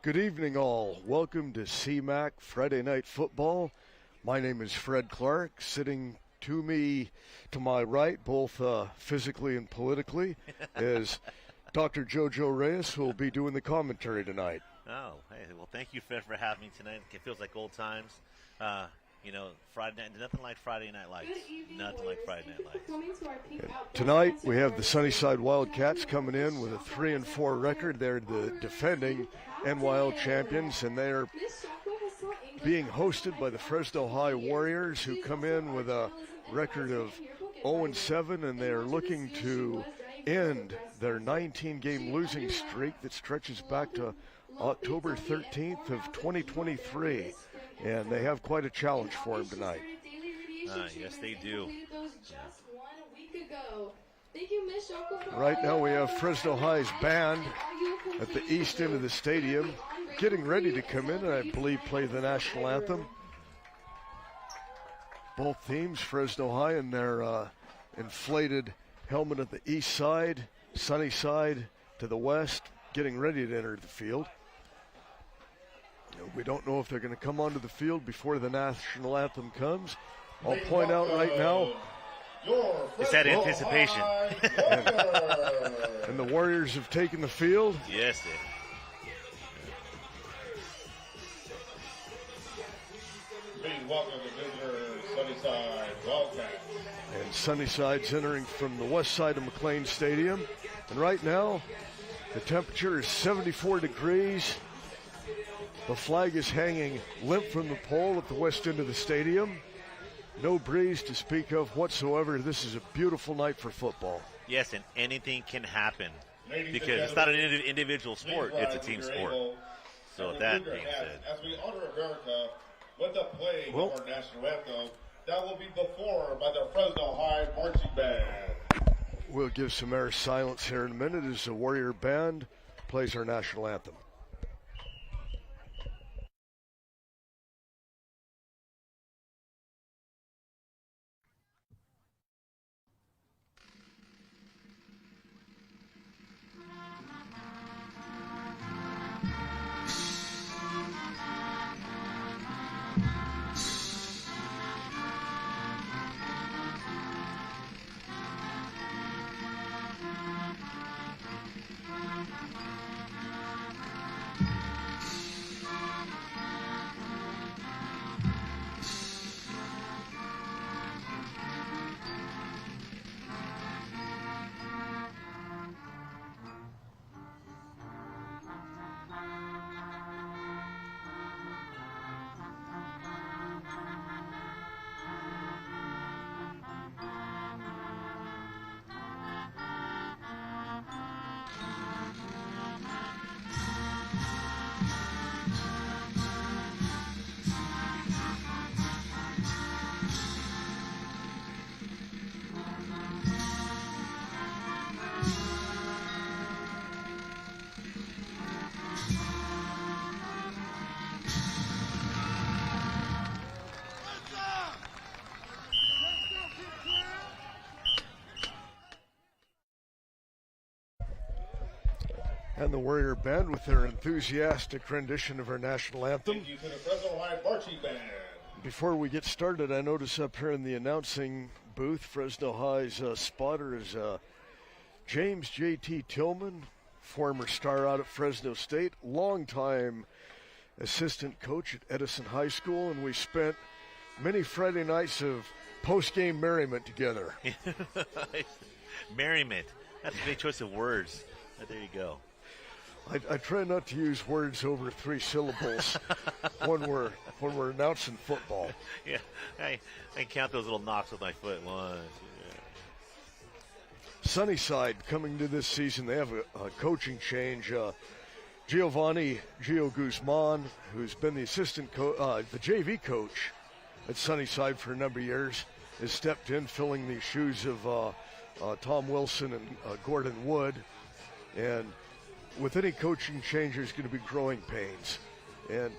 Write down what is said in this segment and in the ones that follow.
Good evening, all. Welcome to CMAC Friday Night Football. My name is Fred Clark. Sitting to my right, both physically and politically, is Dr. Jojo Reyes, who will be doing the commentary tonight. Oh, hey, well, thank you, Fred, for having me tonight. It feels like old times. Friday night, nothing like Friday Night Lights. Nothing like Friday Night Lights. Tonight, we have the Sunnyside Wildcats coming in with a 3-4 record. They're the defending NYL champions, and they're being hosted by the Fresno High Warriors, who come in with a record of 0-7, and they're looking to end their 19-game losing streak that stretches back to October 13th of 2023. And they have quite a challenge for them tonight. Yes, they do. Right now we have Fresno High's band at the east end of the stadium getting ready to come in and I believe play the national anthem. Both teams, Fresno High in their inflated helmet at the east side, Sunnyside to the west, getting ready to enter the field. We don't know if they're going to come onto the field before the national anthem comes. I'll point out right now. It's that anticipation. And the Warriors have taken the field. Yes, they Please welcome the visitor, Sunnyside Wildcats. And Sunnyside's entering from the west side of McLean Stadium. And right now, the temperature is 74 degrees. The flag is hanging limp from the pole at the west end of the stadium. No breeze to speak of whatsoever. This is a beautiful night for football. Yes, and anything can happen because it's not an individual sport, it's a team sport. So that being said, as we honor America with the playing of our national anthem, that will be performed by the Fresno High Marching Band. We'll give some air silence here in a minute as the Warrior Band plays our national anthem. And the Warrior Band with their enthusiastic rendition of our national anthem. Thank you to the Fresno High Marching Band. Before we get started, I notice up here in the announcing booth, Fresno High's spotter is James J.T. Tillman, former star out at Fresno State, longtime assistant coach at Edison High School, and we spent many Friday nights of post-game merriment together. merriment. That's a great choice of words. There you go. I try not to use words over 3 syllables when we're announcing football. Yeah, I count those little knocks with my foot. 1, 2. Sunnyside coming to this season, they have a coaching change. Giovanni Gio Guzman, who's been the the JV coach at Sunnyside for a number of years, has stepped in, filling the shoes of Tom Wilson and Gordon Wood. And with any coaching change, there's going to be growing pains. And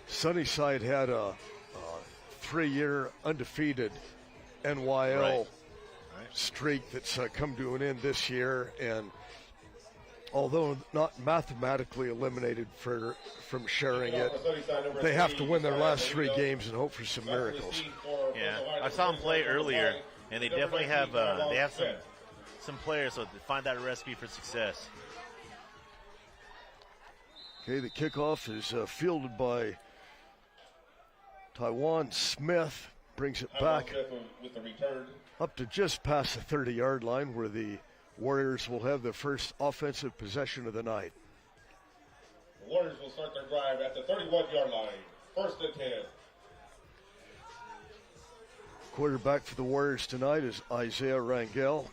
Sunnyside had a 3-year undefeated NYL streak that's come to an end this year. And although not mathematically eliminated from sharing it, they have to win their last 3 games and hope for some miracles. Yeah, I saw them play earlier, and they definitely have some players so to find that recipe for success. Okay, the kickoff is fielded by Taiwan Smith. Brings it back up to just past the 30-yard line, where the Warriors will have the first offensive possession of the night. The Warriors will start their drive at the 31-yard line. 1st and 10. Quarterback for the Warriors tonight is Isaiah Rangel.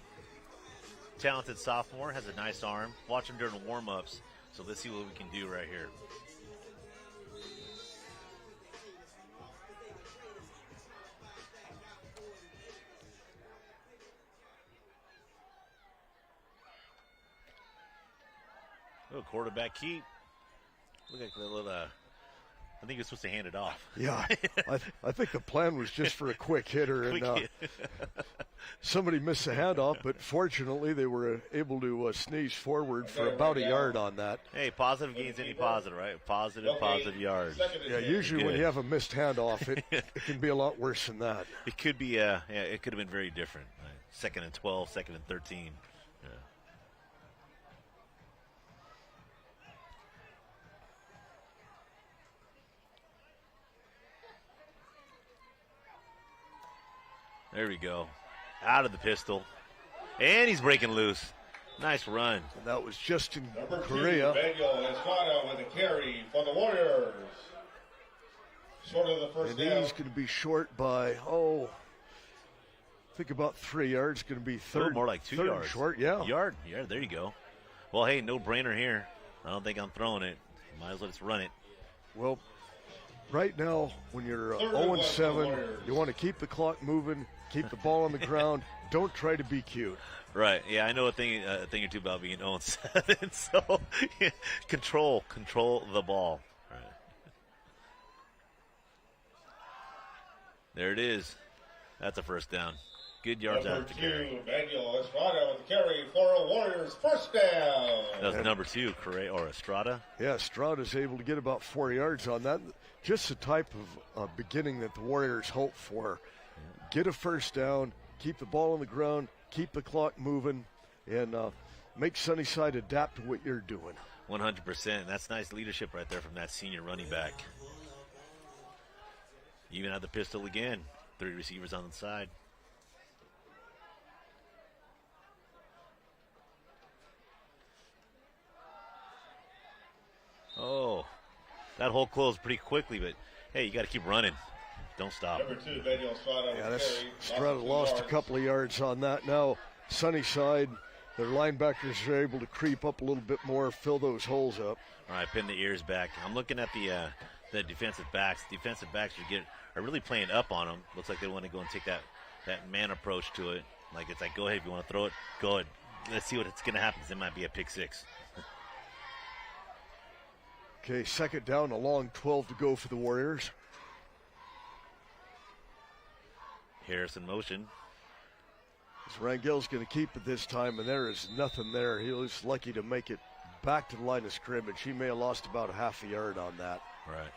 Talented sophomore, has a nice arm. Watch him during the warm-ups. So let's see what we can do right here. Oh, quarterback keep. Look at the little. I think you're supposed to hand it off. Yeah, I think the plan was just for a quick hitter, and somebody missed the handoff, but fortunately they were able to sneeze forward for about a yard on that. Hey, positive gains any positive, right? Positive yards. Yeah, usually when you have a missed handoff, it can be a lot worse than that. It could be, it could have been very different. 2nd and 12, 2nd and 13. Yeah. There we go. Out of the pistol. And he's breaking loose. Nice run. And that was Justin Number 2, Correa. Daniel Estrada with a carry for the Warriors. Short of the first And down. he's going to be short by, I think about 3 yards. Going to be third. More like 2 third yards. Short, yeah. Yard. Yeah, there you go. Well, hey, no brainer here. I don't think I'm throwing it. Might as well just run it. Well, right now, when you're 0-7, you want to keep the clock moving, keep the ball on the ground. Don't try to be cute. Right. Yeah, I know a thing or two about being 0-7. So control the ball. Right. There it is. That's a first down. Good yards out of the carry. Number 2, Daniel Estrada with a carry for a Warriors first down. That was number 2, Correa or Estrada. Yeah, Estrada's able to get about 4 yards on that. Just the type of beginning that the Warriors hope for. Get a first down, keep the ball on the ground, keep the clock moving, and make Sunnyside adapt to what you're doing. 100%. That's nice leadership right there from that senior running back. Even had the pistol again. 3 receivers on the side. Oh, that hole closed pretty quickly, but hey, you got to keep running. Don't stop. Number 2, Daniel Estrada. Yeah, that's Estrada lost a couple of yards on that. Now, Sunnyside, their linebackers are able to creep up a little bit more, fill those holes up. All right, pin the ears back. I'm looking at the defensive backs. Defensive backs are really playing up on them. Looks like they want to go and take that man approach to it. Like it's like, go ahead, if you want to throw it, go ahead. Let's see what's going to happen. It might be a pick 6. Okay, 2nd down, a long 12 to go for the Warriors. Harris in motion. Rangel's going to keep it this time, and there is nothing there. He was lucky to make it back to the line of scrimmage. He may have lost about a half a yard on that. Right.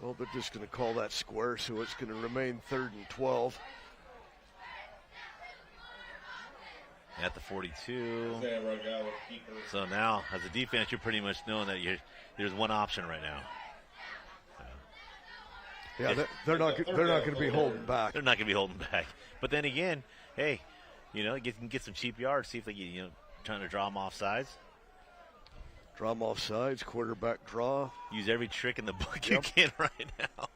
Well, they're just going to call that square, so it's going to remain 3rd and 12. At the 42. So now, as a defense, you're pretty much knowing that there's one option right now. Yeah, they're not going to be holding back. They're not going to be holding back. But then again, hey, you can get some cheap yards. See if they trying to draw them off sides. Draw them off sides, quarterback draw. Use every trick in the book you can right now.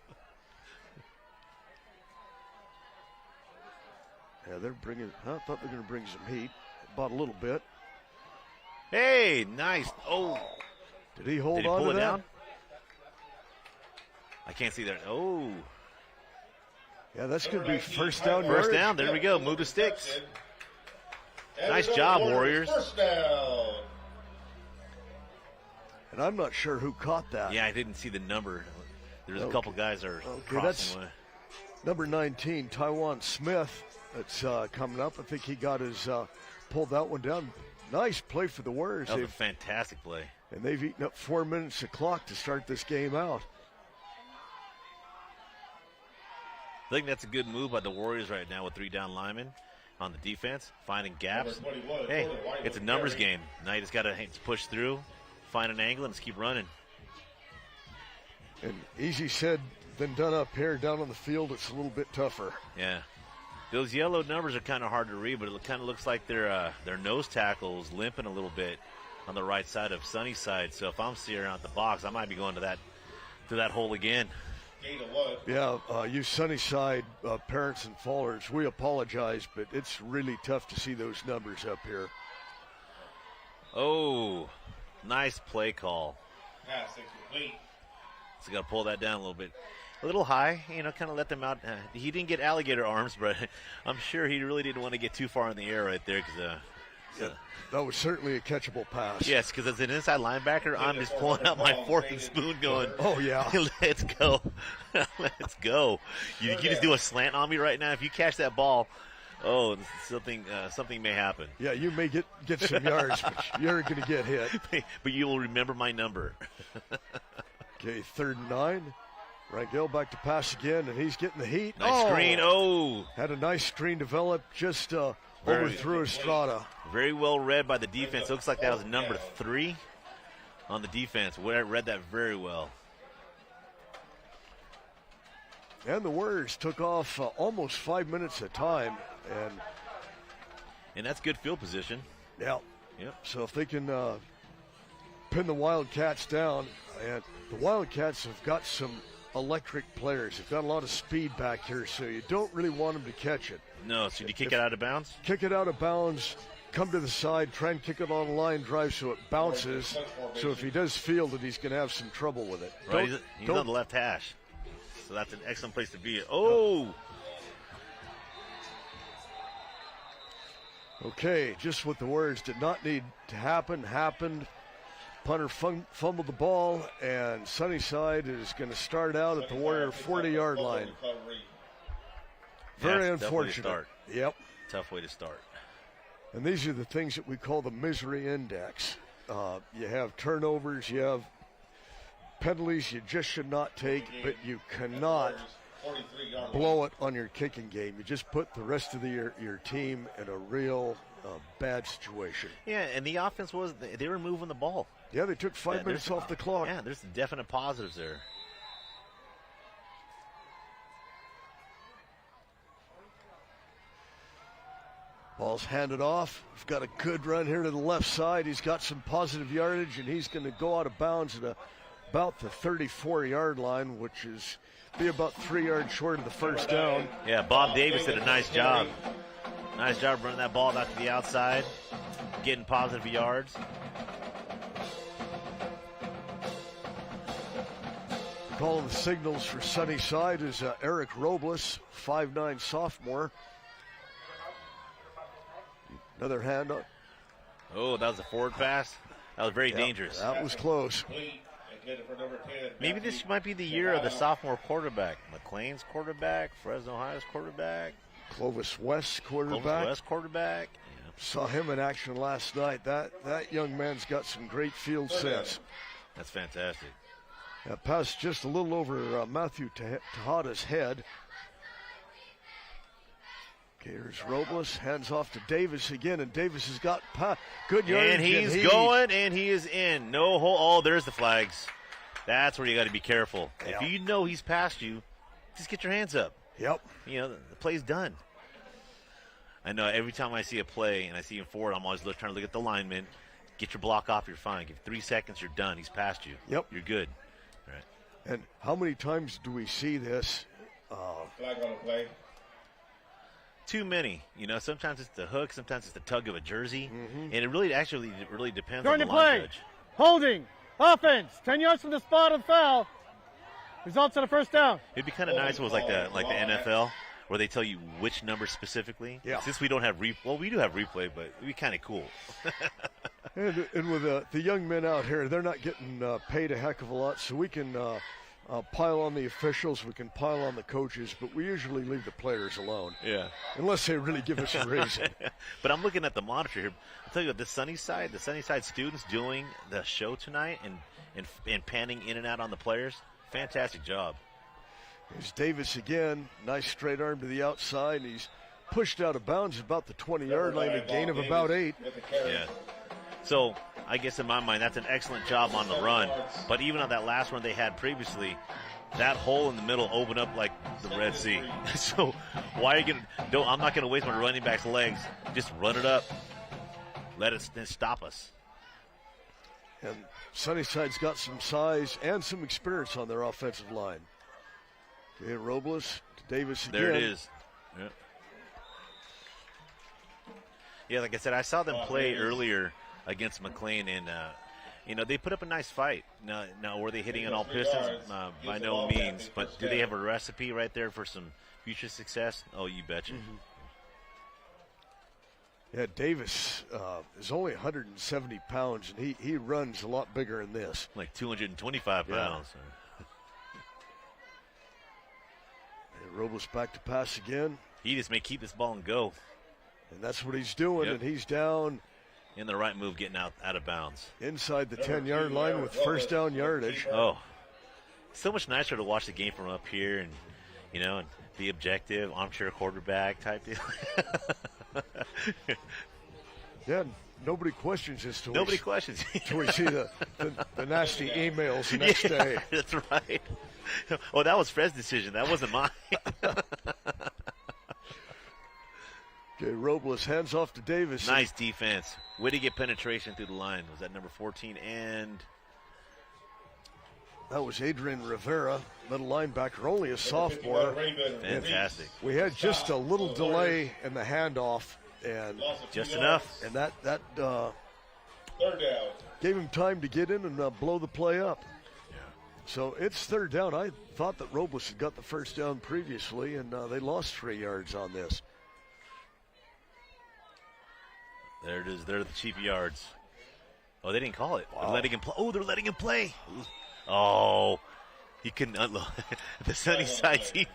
Yeah, they're bringing. I thought they were going to bring some heat. About a little bit. Hey, nice. Oh, did he hold did he on pull to it that? down? I can't see there. Oh, yeah, that's going to be first down. First down. There we go. Move the sticks. Nice job, Warriors. First down. And I'm not sure who caught that. Yeah, I didn't see the number. There's a couple guys that are Okay, crossing away. Number 19, Taiwan Smith, that's coming up. I think he got his, pulled that one down. Nice play for the Warriors. That was a fantastic play. And they've eaten up 4 minutes of clock to start this game out. I think that's a good move by the Warriors right now with 3 down linemen on the defense, finding gaps. Hey, it's a numbers game. Now you just got to push through, find an angle, and just keep running. And easy said than done up here. Down on the field, it's a little bit tougher. Yeah. Those yellow numbers are kind of hard to read, but it kind of looks like their nose tackle's limping a little bit on the right side of Sunnyside. So if I'm seeing out the box, I might be going to that hole again. Yeah, you Sunnyside parents and followers, we apologize, but it's really tough to see those numbers up here. Oh, nice play call. Pass incomplete. So got to pull that down a little bit. A little high, kind of let them out. He didn't get alligator arms, but I'm sure he really didn't want to get too far in the air right there. Yeah, that was certainly a catchable pass. Yes, because as an inside linebacker, I'm just pulling out my fork and spoon going, oh, yeah. Let's go. Let's go. You just do a slant on me right now. If you catch that ball, something may happen. Yeah, you may get some yards, but you're going to get hit. But you will remember my number. Okay, 3rd and 9. Rangel back to pass again, and he's getting the heat. Nice screen. Had a nice screen develop, just overthrew Estrada. Very well read by the defense. Looks like that was number 3 on the defense. Read that very well. And the Warriors took off almost 5 minutes at a time. And that's good field position. Yeah. Yep. So if they can pin the Wildcats down, and the Wildcats have got some electric players. They've got a lot of speed back here, so you don't really want them to catch it. No, so you kick it out of bounds? Kick it out of bounds, come to the side, try and kick it on a line drive so it bounces. So if he does field it, he's going to have some trouble with it. Right, he's on the left hash. So that's an excellent place to be. Oh! Okay, just what the Warriors did not need to happen, happened. Punter fumbled the ball, and Sunnyside is going to start out at the Warrior 40-yard line. Very unfortunate. Yep. Tough way to start. And these are the things that we call the misery index. You have turnovers, you have penalties you just should not take, but you cannot blow it on your kicking game. You just put the rest of your team in a real bad situation. Yeah, and the offense they were moving the ball. Yeah, they took 5 minutes off the clock. Yeah, there's definite positives there. Ball's handed off. We've got a good run here to the left side. He's got some positive yardage, and he's going to go out of bounds at about the 34-yard line, which is be about 3 yards short of the first down. Yeah, Bob Davis did a nice job. Nice job running that ball back to the outside, getting positive yards. Calling the signals for Sunnyside is Eric Robles, 5'9" sophomore. Another hand up. Oh, that was a forward pass. That was very dangerous. That was close. Maybe this might be the year of the sophomore quarterback. McLean's quarterback, Fresno High's quarterback. Clovis West quarterback. Clovis West quarterback. Yeah. Saw him in action last night. That young man's got some great field sense. That's fantastic. That pass just a little over Matthew Tejada's head. Okay, here's Robles, hands off to Davis again, and Davis has got good yardage. And he's going, and he is in. No hole. Oh, there's the flags. That's where you got to be careful. Yep. If you know he's past you, just get your hands up. Yep. The play's done. I know every time I see a play and I see him forward, I'm always trying to look at the lineman. Get your block off, you're fine. Give 3 seconds, you're done. He's past you. Yep. You're good. All right. And how many times do we see this? Flag on the play. Too many. Sometimes it's the hook, sometimes it's the tug of a jersey. And it really depends on the line judge. Holding. Offense. 10 yards from the spot of the foul. Results in a first down. It'd be kind of nice if it was like the NFL, where they tell you which number specifically. Yeah. Since we don't have we do have replay, but it'd be kind of cool. And with the young men out here, they're not getting paid a heck of a lot, so we can pile on the officials, we can pile on the coaches, but we usually leave the players alone. Yeah. Unless they really give us a reason. But I'm looking at the monitor here. I'll tell you what, the Sunnyside students doing the show tonight and panning in and out on the players, fantastic job. Here's Davis again. Nice straight arm to the outside. He's pushed out of bounds about the 20-yard line, a gain of about 8. Yeah. So I guess in my mind, that's an excellent job on the run. But even on that last run they had previously, that hole in the middle opened up like the Red Sea. So why are you going to – I'm not going to waste my running back's legs. Just run it up. Let it stop us. And Sunnyside's got some size and some experience on their offensive line. Okay, Robles to Davis again. There it is. Yep. Yeah, like I said, I saw them play earlier against McLean, and they put up a nice fight. Now were they hitting on all pistons? By no means, but do they have a recipe right there for some future success? Oh, you betcha. Mm-hmm. Yeah, Davis is only 170 pounds, and he runs a lot bigger than this. Like 225 pounds. And Robles back to pass again. He just may keep this ball and go. And that's what he's doing, and he's down. In the right move, getting out of bounds. Inside the 10-yard line with first down yardage. Oh, so much nicer to watch the game from up here and, and be objective, armchair quarterback type deal. Yeah, nobody questions this. Nobody questions. Till we see the nasty emails the next day. That's right. Oh, that was Fred's decision. That wasn't mine. Okay, Robles hands off to Davis. Nice defense. Way to get penetration through the line. Was that number 14? And that was Adrian Rivera, middle linebacker, only a sophomore. Fantastic. We had just a little delay in the handoff, and just enough. And that third down. Gave him time to get in and blow the play up. Yeah. So it's third down. I thought that Robles had got the first down previously, and they lost 3 yards on this. There it is. There are the cheap yards. Oh, they didn't call it. Wow. They're letting him play. Oh, they're letting him play. Oh, he couldn't unload the Sunnyside team.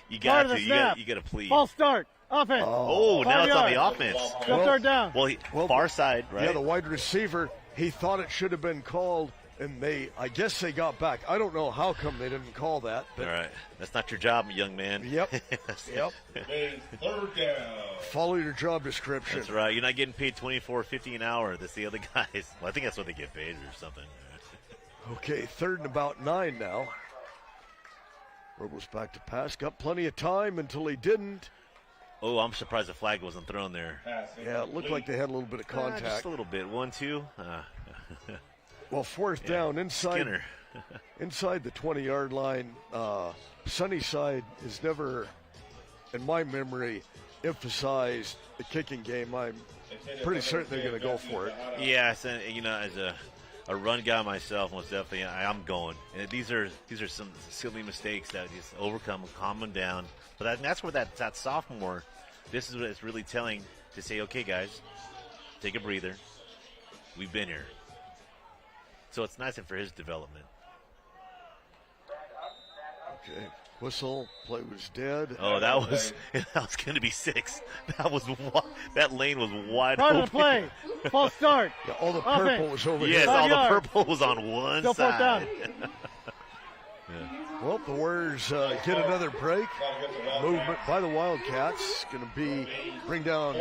You got to. You got to plead. False start. Offense. Oh, now it's on the offense. Go third down. Well, far side, right? Yeah, the wide receiver, he thought it should have been called, and I guess they got back. I don't know how come they didn't call that. But all right. That's not your job, young man. Yep. Yep. Third down. Follow your job description. That's right. You're not getting paid $24.50 an hour. That's the other guys. Well, I think that's what they get paid or something. Okay, third and about 9 now. Robles back to pass. Got plenty of time until he didn't. Oh, I'm surprised the flag wasn't thrown there. Yeah, it looked like they had a little bit of contact. Just a little bit. 1-2. Well, fourth down inside. Skinner. Inside the 20-yard line. Sunnyside has never, in my memory, emphasized the kicking game. I'm pretty certain they're going to go for it. Yes, and as a run guy myself, most definitely, I'm going. And these are some silly mistakes that just overcome, calm them down. But that's where that sophomore, this is what it's really telling to say, okay, guys, take a breather. We've been here. So it's nice for his development. Okay. Whistle. Play was dead. Oh, that was going to be 6. That lane was wide Part open. of the play. False start. Yeah, all the purple was over Yes, here. all the 5 yards. purple was on one Still fourth side. down. Well, the Warriors get another break. Movement by the Wildcats. Going to bring down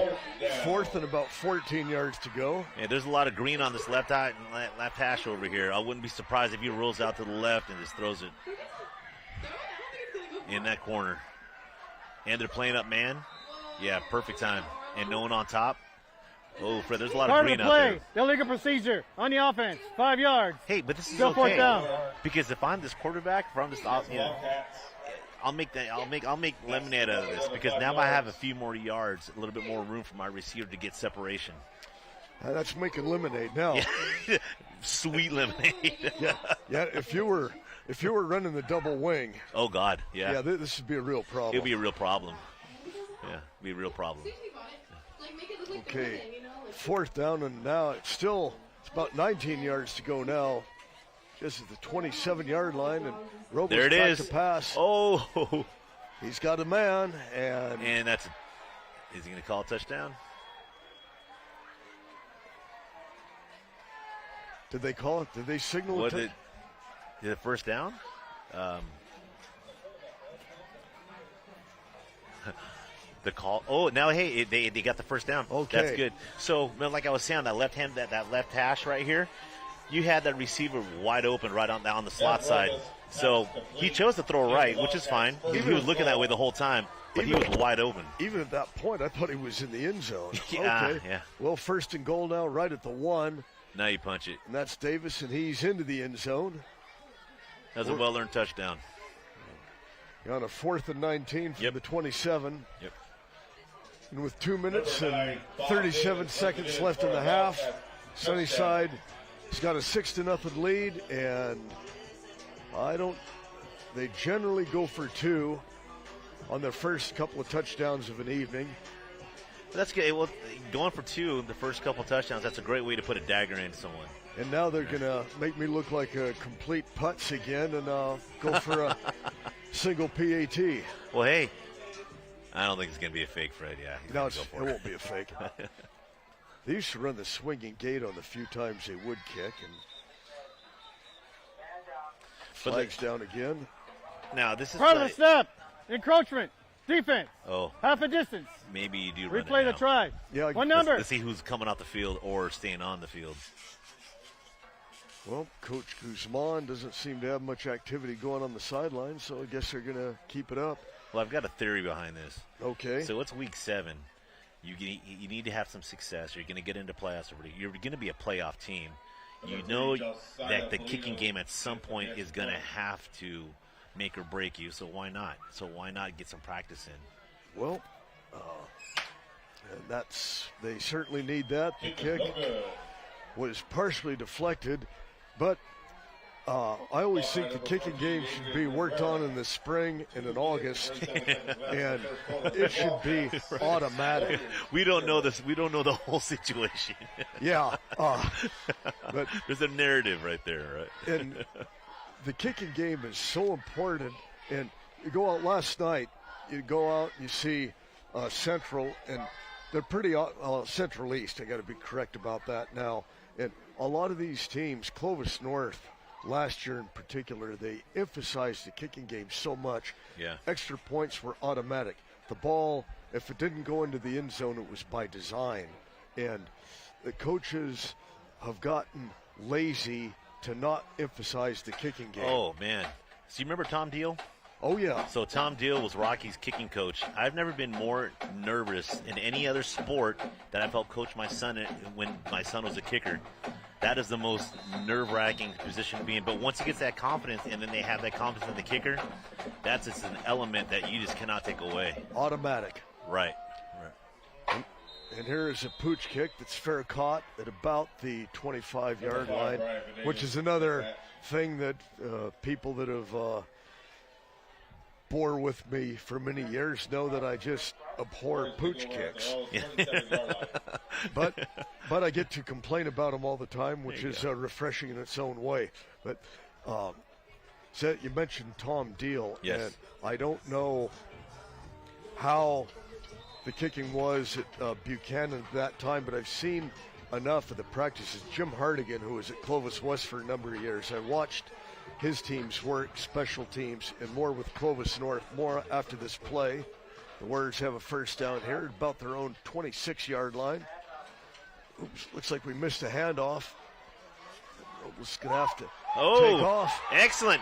fourth and about 14 yards to go. Yeah, there's a lot of green on this left hash over here. I wouldn't be surprised if he rolls out to the left and just throws it in that corner. And they're playing up man. Yeah, perfect time. And no one on top. Oh, Fred, there's a lot of green out there. Illegal procedure on the offense. 5 yards. Hey, but this is Still fourth okay down. because if I'm this quarterback, if I'm this, I'll make lemonade out of this because now I have a few more yards, a little bit more room for my receiver to get separation. That's making lemonade now. Yeah. Sweet lemonade. Yeah. If you were running the double wing. Oh God. Yeah. Yeah. This would be a real problem. It'd be a real problem. Yeah. It'd be a real problem. Okay. Fourth down, and now it's about 19 yards to go now. This is the 27-yard line, and Robles There it tried is. to pass. Oh, He's got a man, and is he going to call a touchdown? did they call it? Did they signal Was it? it first down? The call. Oh, now hey, they got the first down. Okay. That's good. So, like I was saying, that left hand, that left hash right here, you had that receiver wide open right on the slot side. So he chose to throw right, which is fine. He was looking that way the whole time, but he was wide open. Even at that point, I thought he was in the end zone. Yeah, Okay. yeah. Well, first and goal now, right at the 1, Now you punch it. and that's Davis, and he's into the end zone. That was a well-earned touchdown. On a 4th and 19 from Yep. the 27. Yep. And with 2 minutes and 37 seconds left in the half, Sunnyside has got a 6-0 lead, and they generally go for 2 on their first couple of touchdowns of an evening. That's good. Well, going for 2, the first couple touchdowns, that's a great way to put a dagger into someone. And now they're going to make me look like a complete putz again and go for a single PAT. Well, hey, I don't think it's going to be a fake, Fred. Yeah, he's No, gonna it go for won't be a fake. They used to run the swinging gate on the few times they would kick, and But flags down again. Now, this is Part of the snap. Encroachment. Defense. Oh, Half a distance. maybe you do run Replay it the now. try. Yeah, One Let's- number. Let's see who's coming off the field or staying on the field. Well, Coach Guzman doesn't seem to have much activity going on the sideline, so I guess they're going to keep it up. Well, I've got a theory behind this. Okay. So it's week 7. You need to have some success. You're going to get into playoffs. You're going to be a playoff team. You know that the kicking game at some point is going to have to make or break you. So why not? Get some practice in? Well, and they certainly need that. The kick was partially deflected, but I always think the kicking game should be worked on in the spring and in August, and it should be automatic. We don't know this. We don't know the whole situation. Yeah, but There's a narrative right there, right? and the kicking game is so important. And you go out last night, you go out, you see Central, and they're pretty Central East. I got to be correct about that now. And a lot of these teams, Clovis North, last year in particular, they emphasized the kicking game so much. Yeah. Extra points were automatic. The ball, if it didn't go into the end zone, it was by design. And the coaches have gotten lazy to not emphasize the kicking game. Oh, man. So you remember Tom Deal? Oh, yeah. So Tom Deal was Rocky's kicking coach. I've never been more nervous in any other sport that I've helped coach my son in when my son was a kicker. That is the most nerve-wracking position to be in. But once he gets that confidence, and then they have that confidence in the kicker, that's just an element that you just cannot take away. Automatic. Right. And here is a pooch kick that's fair caught at about the 25-yard line, which is another thing that people that have bore with me for many years know that I just abhor pooch kicks. But I get to complain about them all the time, which is refreshing in its own way. But so you mentioned Tom Deal, Yes. and I don't know how the kicking was at Buchanan at that time, but I've seen enough of the practices. Jim Hardigan, who was at Clovis West for a number of years, I watched his teams work, special teams, and more with Clovis North, more after this play. The Warriors have a first down here, about their own 26-yard line. Oops, looks like we missed a handoff. Robles going to have to take off. Excellent.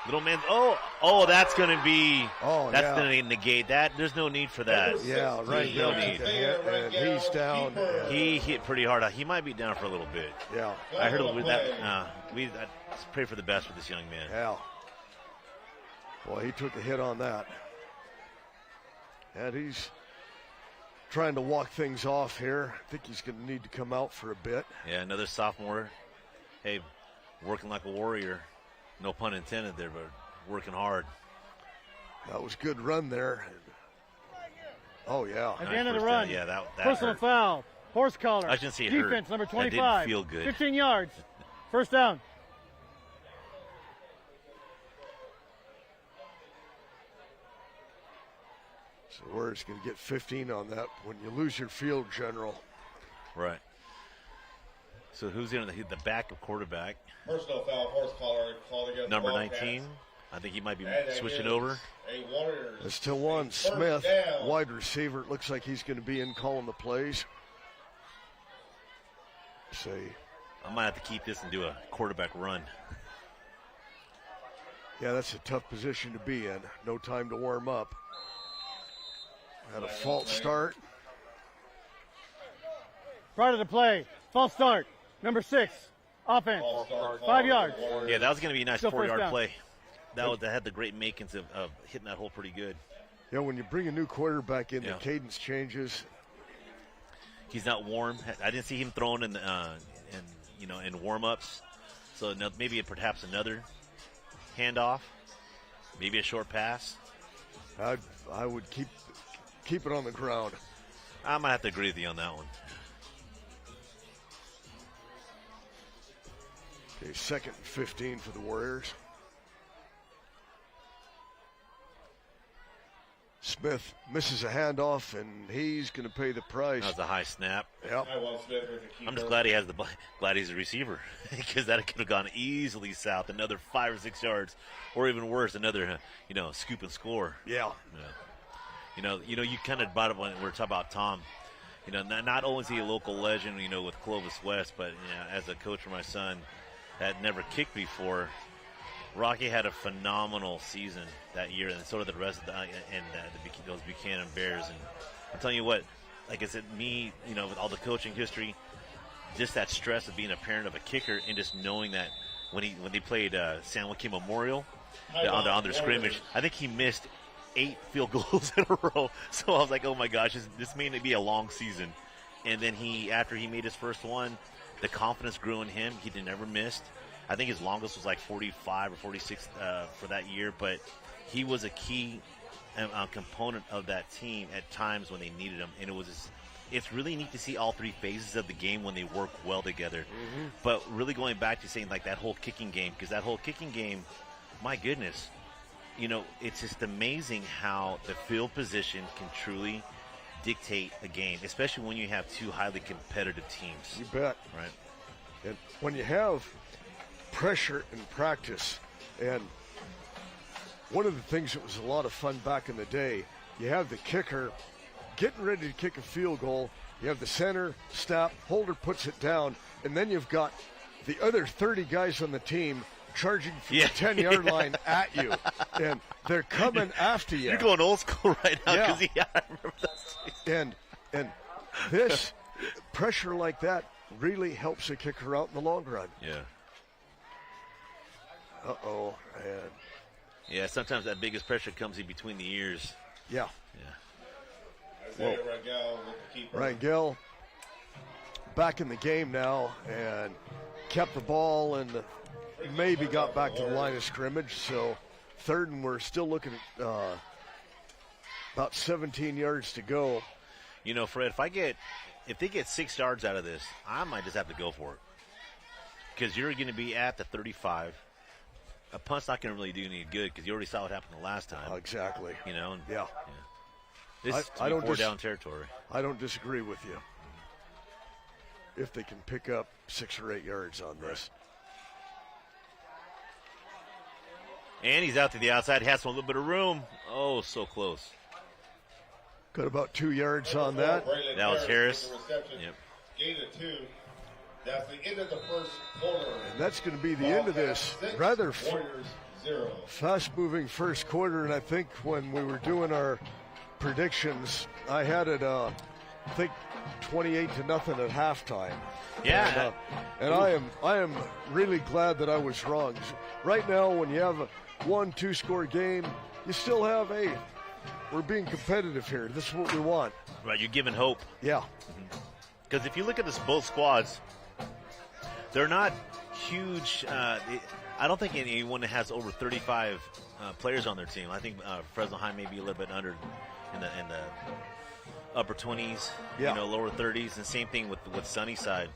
Little man. Oh, that's going to be. Oh, that's yeah. going to negate that. There's no need for that. Yeah, right. No Now need. took a hit, and he's down. and- He hit pretty hard. He might be down for a little bit. Yeah, I heard with that. I pray for the best with this young man. yeah. Boy, he took a hit on that. And he's trying to walk things off here. I think he's going to need to come out for a bit. Yeah, another sophomore. Hey, working like a warrior. No pun intended there, but working hard. That was a good run there. Oh, yeah. At the end of the First run. down. Yeah, that Personal hurt. foul. Horse collar. I shouldn't say it hurt. Defense, number That didn't 25. feel good. 15 yards. First down. So Warriors going to get 15 on that when you lose your field general. Right. So who's in the back of quarterback? Personal foul, horse collar, called against Number Wildcats. 19. I think he might be And switching it is over. A Warriors. There's still one. First Smith, down. wide receiver. It looks like he's going to be in calling the plays. Say, I might have to keep this and do a quarterback run. yeah, that's a tough position to be in. No time to warm up. Had a false start. Prior to the play, false start. Number 6, offense. 5 yards. Yeah, that was going to be a nice Still first 4-yard down. play. That had the great makings of hitting that hole pretty good. Yeah, when you bring a new quarterback in, Yeah. the cadence changes. He's not warm. I didn't see him throwing in warm-ups. So maybe perhaps another handoff, maybe a short pass. I would keep it on the ground. I might have to agree with you on that one. Okay, 2nd and 15 for the Warriors. Smith misses a handoff, and he's going to pay the price. That was a high snap. Yep. I'm just glad he's a receiver because that could have gone easily south, another 5 or 6 yards, or even worse, another scoop and score. Yeah. You kind of brought up when we were talking about Tom. Not only is he a local legend, with Clovis West, but as a coach for my son, that never kicked before. Rocky had a phenomenal season that year, and so did the rest of those Buchanan Bears. And I'm telling you what, like I said, me, with all the coaching history, just that stress of being a parent of a kicker, and just knowing that when they played San Joaquin Memorial on their scrimmage, I think he missed 8 field goals in a row. So I was like, oh my gosh, this may be a long season. And then after he made his first one, the confidence grew in him. He never missed. I think his longest was like 45 or 46 for that year, but he was a key component of that team at times when they needed him. And it's really neat to see all 3 phases of the game when they work well together. Mm-hmm. But really going back to saying like that whole kicking game, because that whole kicking game, my goodness, it's just amazing how the field position can truly dictate a game, especially when you have 2 highly competitive teams. You bet. Right. And when you have pressure in practice, and one of the things that was a lot of fun back in the day, you have the kicker getting ready to kick a field goal, you have the center, snap, holder puts it down, and then you've got the other 30 guys on the team charging from the 10-yard line at you, and they're coming after you. You're going old school right now. Yeah. I remember that. And this pressure like that really helps a kicker out in the long run. Yeah. Uh-oh. And yeah, sometimes that biggest pressure comes in between the ears. yeah. Well, Rangel with the keeper. Rangel back in the game now and kept the ball and maybe got back to the line of scrimmage. So 3rd, and we're still looking at about 17 yards to go. Fred, if they get 6 yards out of this, I might just have to go for it. Because you're going to be at the 35. A punt's not going to really do any good because you already saw what happened the last time. Exactly. Yeah. This is I don't 4-down territory. I don't disagree with you. If they can pick up 6 or 8 yards on this. And he's out to the outside. Has a little bit of room. Oh, so close. Got about 2 yards on that. That was Harris. Yep. Gain of 2. That's the end of the first quarter. And that's going to be the end of this rather Warriors 0. fast-moving first quarter. And I think when we were doing our predictions, I had it, I think, 28-0 at halftime. Yeah. And I am really glad that I was wrong. Right now, when you have a 1-2 score game, you still have we're being competitive here. This is what we want. Right, you're giving hope. Yeah. Because if you look at both squads, they're not huge. I don't think anyone has over 35 players on their team. I think Fresno High may be a little bit under in the upper 20s, lower 30s, and same thing with Sunnyside.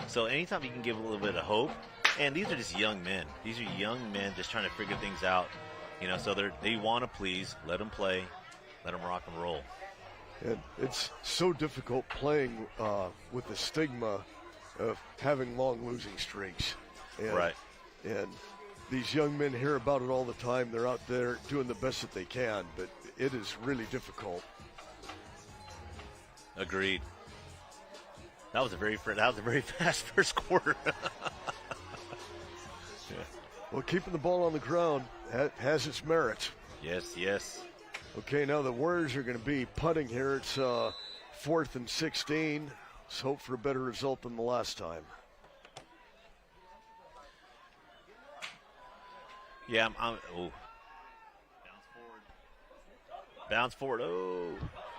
So anytime you can give a little bit of hope, and these are just young men. These are young men just trying to figure things out. So they want to please, let them play. Let them rock and roll. And it's so difficult playing with the stigma of having long losing streaks. And, Right. And these young men hear about it all the time. They're out there doing the best that they can, but it is really difficult. Agreed. That was a very fast first quarter. Well, keeping the ball on the ground has its merits. Yes, yes. Okay, now the Warriors are going to be punting here. It's 4th and 16. Let's hope for a better result than the last time. Yeah, oh. Bounce forward. Oh.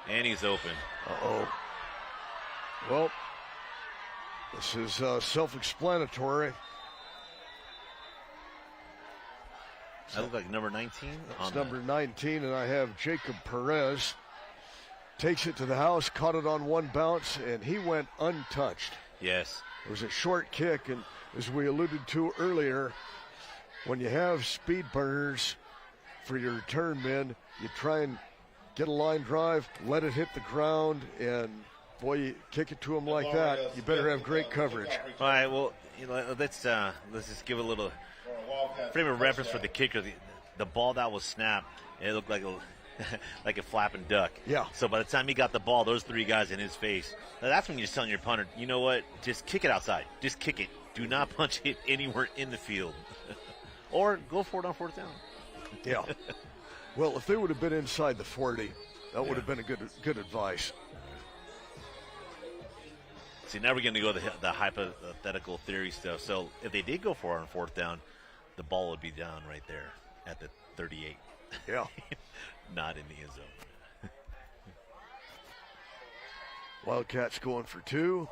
And he's open. Uh-oh. Well, this is self-explanatory. That looked like number 19. It's number 19, and I have Jacob Perez. Takes it to the house, caught it on one bounce, and he went untouched. Yes. It was a short kick, and as we alluded to earlier, when you have speed burners for your return men, you try and get a line drive, let it hit the ground, and boy, you kick it to them like that, you better have great coverage. All right, well, let's just give a little frame of reference for the kicker. The ball that was snapped, it looked like like a flapping duck. Yeah. So by the time he got the ball, those three guys in his face, now that's when you're just telling your punter, you know what, just kick it outside. Just kick it. Do not punch it anywhere in the field. Or go for it on 4th down. Yeah. Well, if they would have been inside the 40, that would have been a good advice. See, now we're going to go the hypothetical theory stuff. So if they did go for it on 4th down, the ball would be down right there at the 38. Yeah. Not in the end zone. Wildcats going for 2.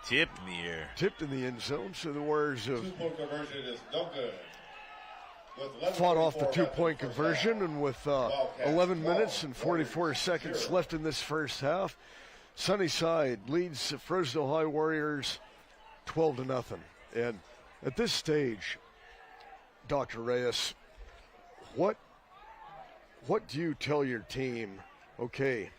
Tipped in the air. Tipped in the end zone, so the Warriors have Two-point conversion is no good. fought off the 2-point conversion, and with 11 minutes and 44 seconds left in this first half, Sunnyside leads the Fresno High Warriors 12-0. And at this stage, Dr. Reyes, what do you tell your team? Okay,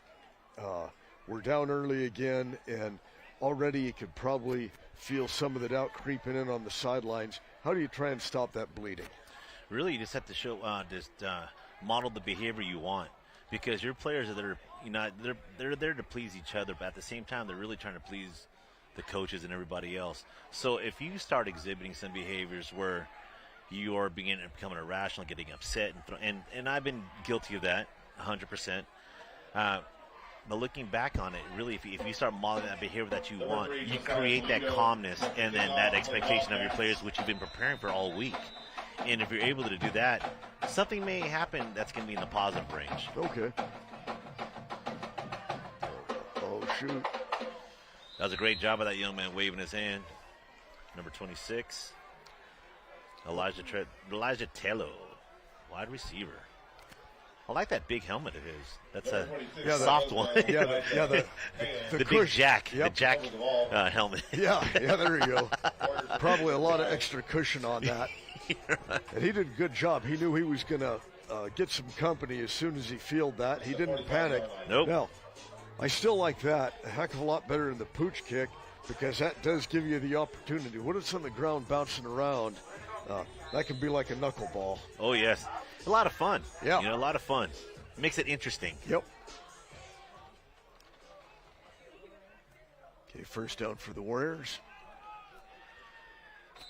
we're down early again, and already you could probably feel some of the doubt creeping in on the sidelines. How do you try and stop that bleeding? Really, you just have to show, model the behavior you want, because your players are there. They're there to please each other, but at the same time, they're really trying to please the coaches and everybody else. So if you start exhibiting some behaviors where you are becoming irrational, getting upset, and I've been guilty of that 100%. But looking back on it, really, if you start modeling that behavior that you want, you create that calmness and then that expectation of your players, which you've been preparing for all week. And if you're able to do that, something may happen that's going to be in the positive range. Okay. Oh, shoot. That was a great job of that young man waving his hand. Number 26, Elijah Tello, wide receiver. I like that big helmet of his. That's a soft one. The big Jack. Yep. The Jack helmet. Yeah, there you go. Probably a lot of extra cushion on that. And he did a good job. He knew he was going to get some company as soon as he fielded that. He didn't panic. Nope. Now, I still like that a heck of a lot better than the pooch kick, because that does give you the opportunity. When it's on the ground bouncing around, that can be like a knuckleball. Oh, yes. A lot of fun. Yeah. A lot of fun. Makes it interesting. Yep. Okay, first down for the Warriors.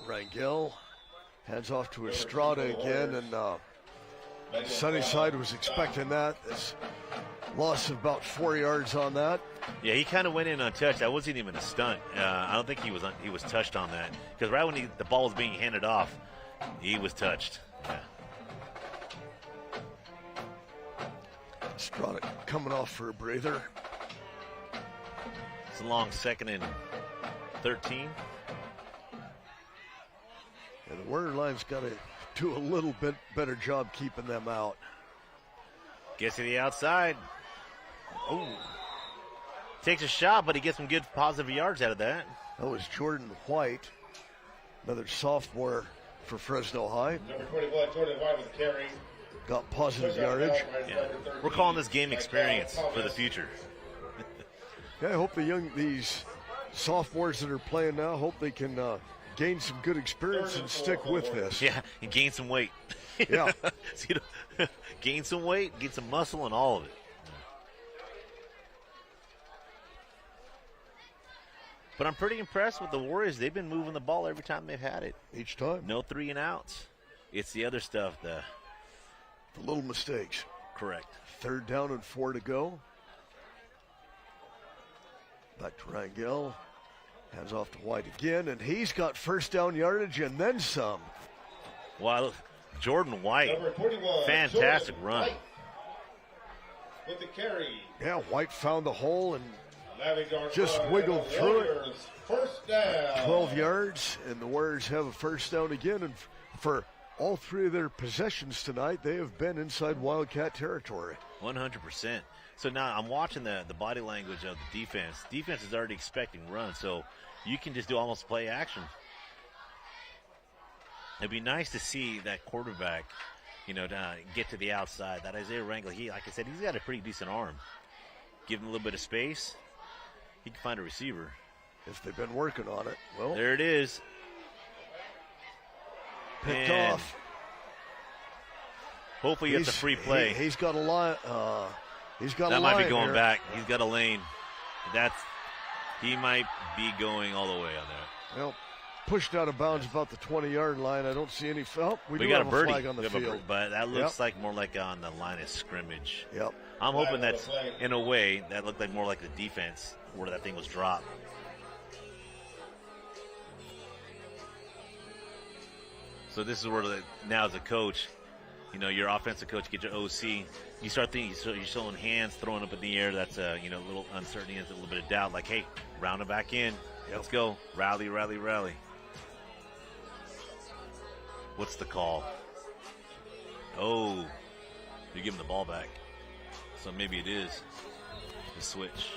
Rangel hands off to Estrada again, and Sunnyside was expecting that. This loss of about 4 yards on that. Yeah, he kind of went in untouched. That wasn't even a stunt. I don't think he was touched on that, because right when the ball was being handed off, he was touched. Yeah. Estrada coming off for a breather. It's a long 2nd and 13. And the Warrior line's got to do a little bit better job keeping them out. Gets to the outside. Oh. Takes a shot, but he gets some good positive yards out of that. That was Jordan White, another sophomore for Fresno High. Number 21, Jordan White with carry. got positive yardage. Yeah. We're calling this game experience for the future. Yeah, I hope these sophomores that are playing now, hope they can gain some good experience and stick with this. Yeah, and gain some weight. Yeah. Gain some weight, get some muscle, and all of it. But I'm pretty impressed with the Warriors. They've been moving the ball every time they've had it. Each time. No 3 and outs. It's the other stuff. The little mistakes. Correct. 3rd down and 4 to go. Back to Rangel. Hands off to White again, and he's got first down yardage and then some. Wow, Jordan White. Number 21, Fantastic Jordan run. White with the carry. Yeah, White found the hole and 11-yard just run, wiggled and the through it. Warriors First down. 12 yards, and the Warriors have a first down again. And for all 3 of their possessions tonight, they have been inside Wildcat territory. 100%. So now I'm watching the body language of the defense. Defense is already expecting runs, so you can just do almost play action. It'd be nice to see that quarterback, get to the outside. That Isaiah Rangel, like I said, he's got a pretty decent arm. Give him a little bit of space, he can find a receiver. If they've been working on it. Well, there it is. Picked off. Hopefully he gets a free play. He's got a line. That might be going back. He's got a lane. He might be going all the way on that. Well, pushed out of bounds about the 20-yard line. I don't see any. We do got have a birdie flag on the field. But that looks like more like on the line of scrimmage. Yep. I'm hoping that's, in a way, that looked like more like the defense where that thing was dropped. So this is where now as a coach, your offensive coach, get your OC. You start thinking, you're showing hands, throwing up in the air. That's a little uncertainty, a little bit of doubt. Like, hey, round it back in. Yep. Let's go. Rally, rally, rally. What's the call? Oh, you give him the ball back. So maybe it is the switch.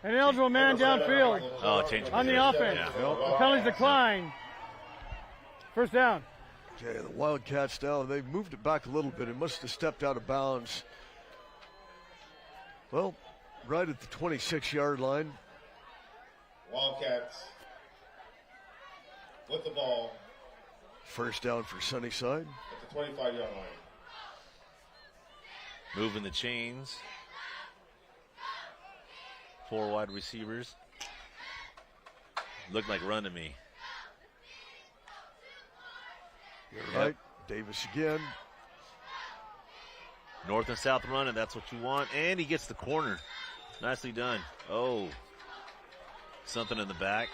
An eligible man downfield Oh, change on the position. offense. Yeah. The penalties decline. First down. Okay, the Wildcats now, they've moved it back a little bit. It must have stepped out of bounds. Well, right at the 26-yard line. Wildcats with the ball First down for Sunnyside. at the 25-yard line. Moving the chains. 4 wide receivers. Looked like run to me. You're right. Davis again. North and south run, and that's what you want. And he gets the corner. Nicely done. Oh. Something in the back.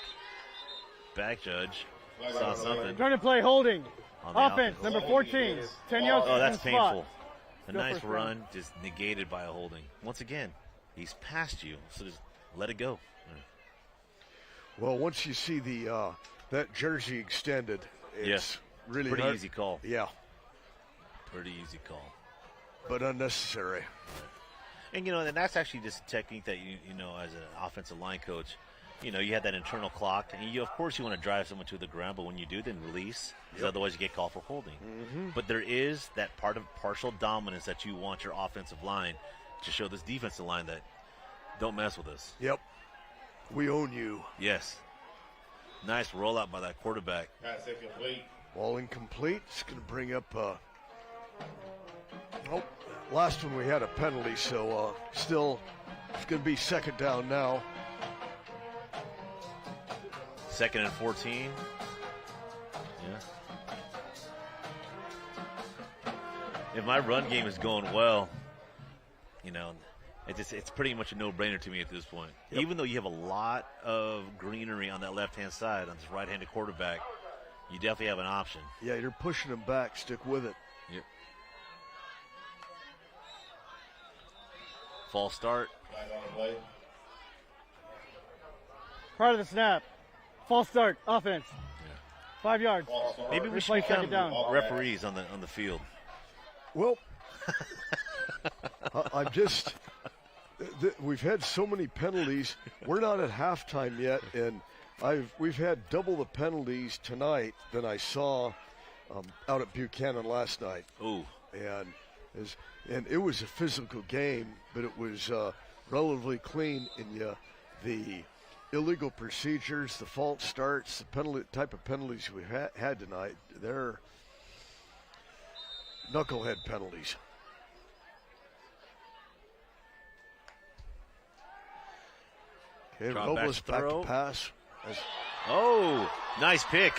Back judge. Saw something. Turn to play holding. On the Offense, number 14. 10 yards. Oh, that's in the spot. painful. A Still nice first down. run, just negated by a holding. Once again, he's past you, so just let it go. Well, once you see that jersey extended, it's Yes. really Pretty hard. easy call. Yeah, Pretty easy call. but unnecessary. And, and that's actually just a technique that, as an offensive line coach, you have that internal clock. And, of course, you want to drive someone to the ground, but when you do, then release. Because otherwise you get called for holding. Mm-hmm. But there is that part of partial dominance that you want your offensive line to show this defensive line that don't mess with us. Yep, we own you. Yes. Nice rollout by that quarterback. Pass incomplete. Ball incomplete. It's going to bring up. Last one we had a penalty, so still it's going to be second down now. 2nd and 14. Yeah. If my run game is going well, it's pretty much a no-brainer to me at this point. Yep. Even though you have a lot of greenery on that left-hand side on this right-handed quarterback, you definitely have an option. Yeah, you're pushing them back. Stick with it. Yep. False start. Flag on the play. Part of the snap. False start. Offense. 5 yards. False start. Maybe we Replay should second become down. referees on the field. Well, I'm just. We've had so many penalties. We're not at halftime yet, and we've had double the penalties tonight than I saw out at Buchanan last night. Ooh. And it was a physical game, but it was relatively clean in the illegal procedures, the false starts, the penalty type of penalties we had tonight. They're knucklehead penalties. Okay, Drop Robles back back throw. to pass. Oh, nice pick.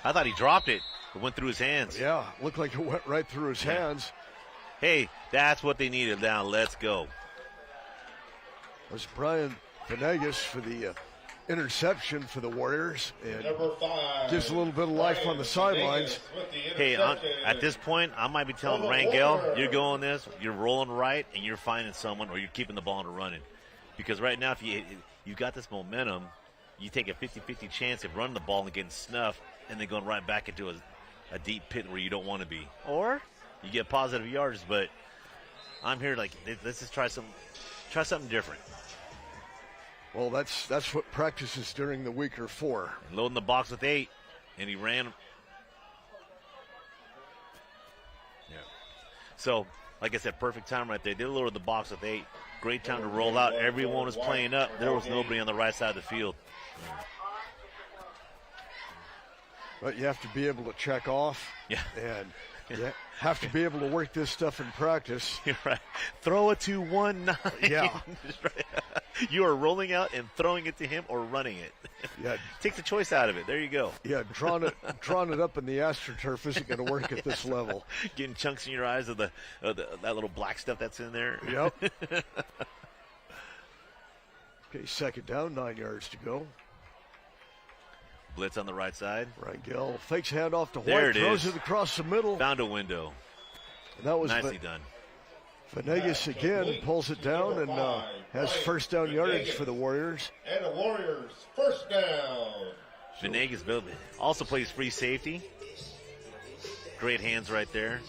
I thought he dropped it. It went through his hands. Yeah, looked like it went right through his hands. Hey, that's what they needed. Now let's go. It was Brian Venegas for the interception for the Warriors, and Number 5. gives a little bit of life on the sidelines. Hey, at this point, I might be telling Rangel, you're going this, you're rolling right, and you're finding someone, or you're keeping the ball and running. Because right now, if you've got this momentum, you take a 50-50 chance of running the ball and getting snuffed, and then going right back into a deep pit where you don't want to be. Or you get positive yards, but I'm here like, let's just try something different. Well, that's what practices during the week are for. Loading the box with 8, and he ran. Yeah. So, like I said, perfect time right there. They loaded the box with 8. Great time to roll out. Everyone was playing up. There was nobody on the right side of the field. But you have to be able to check off. Yeah. And you have to be able to work this stuff in practice. You're right. Throw it to 1-9. Yeah. You are rolling out and throwing it to him or running it. Yeah. Take the choice out of it. There you go. Yeah, drawing it up in the AstroTurf isn't going to work at this level. Getting chunks in your eyes of that little black stuff that's in there. Yep. Okay, second down, 9 yards to go. Blitz on the right side. Rangel fakes handoff to There White, it throws is. it across the middle. Found a window. And that was Nicely done. Venegas again pulls it down and has first down yardage for the Warriors. And the Warriors, first down. Venegas also plays free safety. Great hands right there.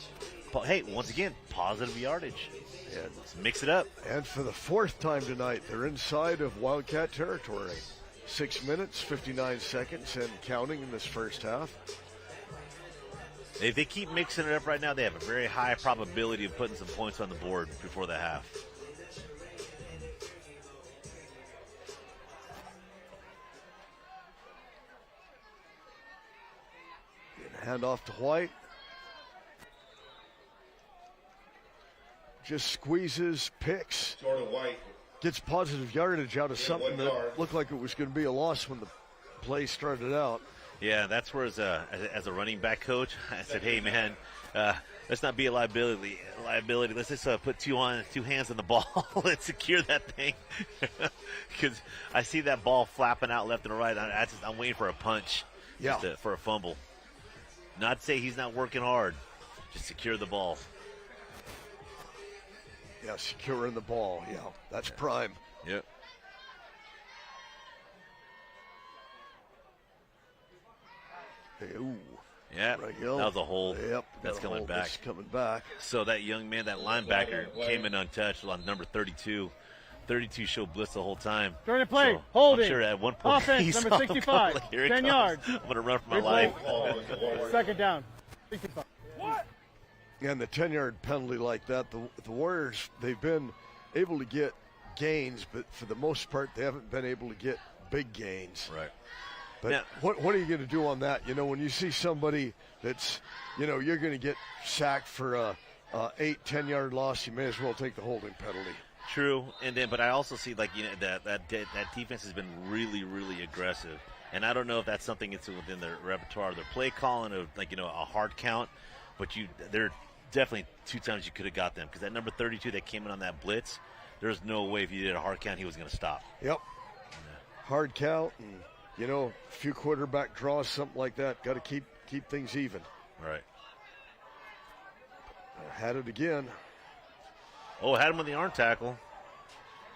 Hey, once again, positive yardage. And, Let's mix it up. and for the fourth time tonight, they're inside of Wildcat territory. 6 minutes, 59 seconds, and counting in this first half. If they keep mixing it up right now, they have a very high probability of putting some points on the board before the half. Hand off to White. Just squeezes, picks, Jordan White. gets positive yardage out of something that looked like it was going to be a loss when the play started out. Yeah, that's where as a running back coach, I said, hey, man, let's not be a liability. Let's just put two hands on the ball. Let's secure that thing. Because I see that ball flapping out left and right. I'm waiting for a punch, for a fumble. Not to say he's not working hard. Just secure the ball. Yeah, securing the ball. Yeah, that's prime. Yep. Hey, ooh. Yeah, that was a hold. Yep, that's coming back. That's coming back. So that young man, that linebacker, came in untouched on number 32. 32 showed blitz the whole time. During the play, so holding. I'm sure at one point Offense, he number saw 65, him, here it 10 comes. yards. I'm going to run for my Big life. Second down. 65. And the 10-yard penalty like that, the Warriors, they've been able to get gains, but for the most part, they haven't been able to get big gains. Right. But Now, what are you going to do on that? You know, when you see somebody that's, you know, you're going to get sacked for a 8-10-yard loss, you may as well take the holding penalty. True, but I also see that defense has been really, really aggressive, and I don't know if that's something that's within their repertoire, their play calling of a hard count, but there are definitely 2 times you could have got them because that number 32 that came in on that blitz, there's no way if you did a hard count he was going to stop. Yep. Yeah. Hard count and a few quarterback draws, something like that. Got to keep things even. Right. Had it again. Oh, had him on the arm tackle.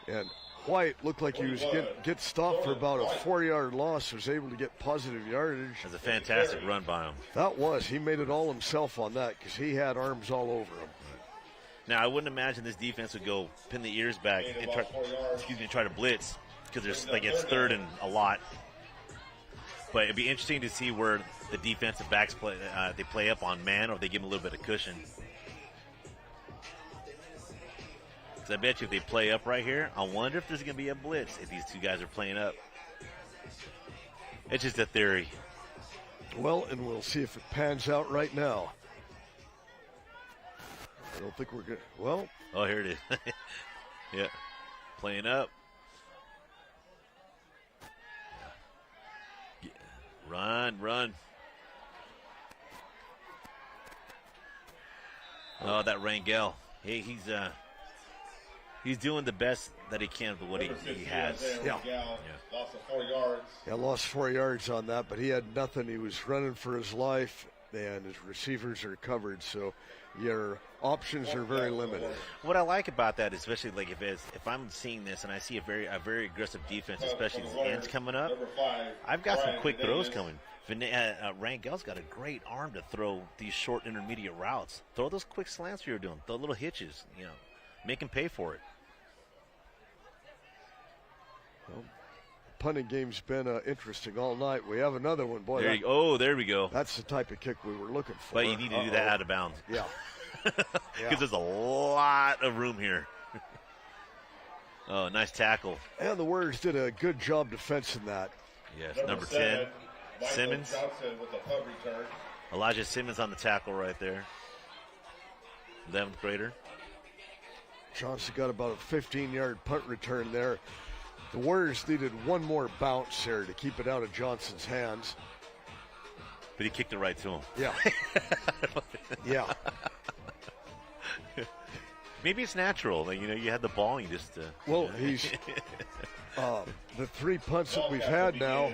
And White looked like he was get stopped for about a 4-yard loss, was able to get positive yardage. That's a fantastic run by him. He made it all himself on that because he had arms all over him. Now, I wouldn't imagine this defense would go pin the ears back and try to blitz because there's like it's third and a lot. But it'd be interesting to see where the defensive backs play. They play up on man, or they give them a little bit of cushion. So I bet you if they play up right here, I wonder if there's going to be a blitz if these two guys are playing up. It's just a theory. Well, and we'll see if it pans out right now. I don't think we're good. Well. Oh, here it is. Yeah. Playing up. Yeah. Run. Oh, that Rangel. Hey, he's doing the best that he can with what he has. Yeah. Lost 4 yards. Yeah, lost 4 yards on that, but he had nothing. He was running for his life, and his receivers are covered, so your options are very limited. What I like about that, especially like if I'm seeing this and I see a very aggressive defense, especially the ends coming up, I've got some quick throws coming. Rangel's got a great arm to throw these short intermediate routes. Throw those quick slants you're doing, throw little hitches, make him pay for it. Well, punting game's been interesting all night. We have another one, boy. There we go. That's the type of kick we were looking for. But you need to do that out of bounds. Yeah. Because there's a lot of room here. Oh, nice tackle. And the Warriors did a good job defensing that. Yes, number 10, Simmons. Johnson with the punt return. Elijah Simmons on the tackle right there. 11th grader. Johnson got about a 15-yard punt return there. The Warriors needed one more bounce there to keep it out of Johnson's hands. But he kicked it right to him. Yeah. Yeah. Maybe it's natural. Like, you had the ball and you just... Well, he's... the 3 punts that we've had now,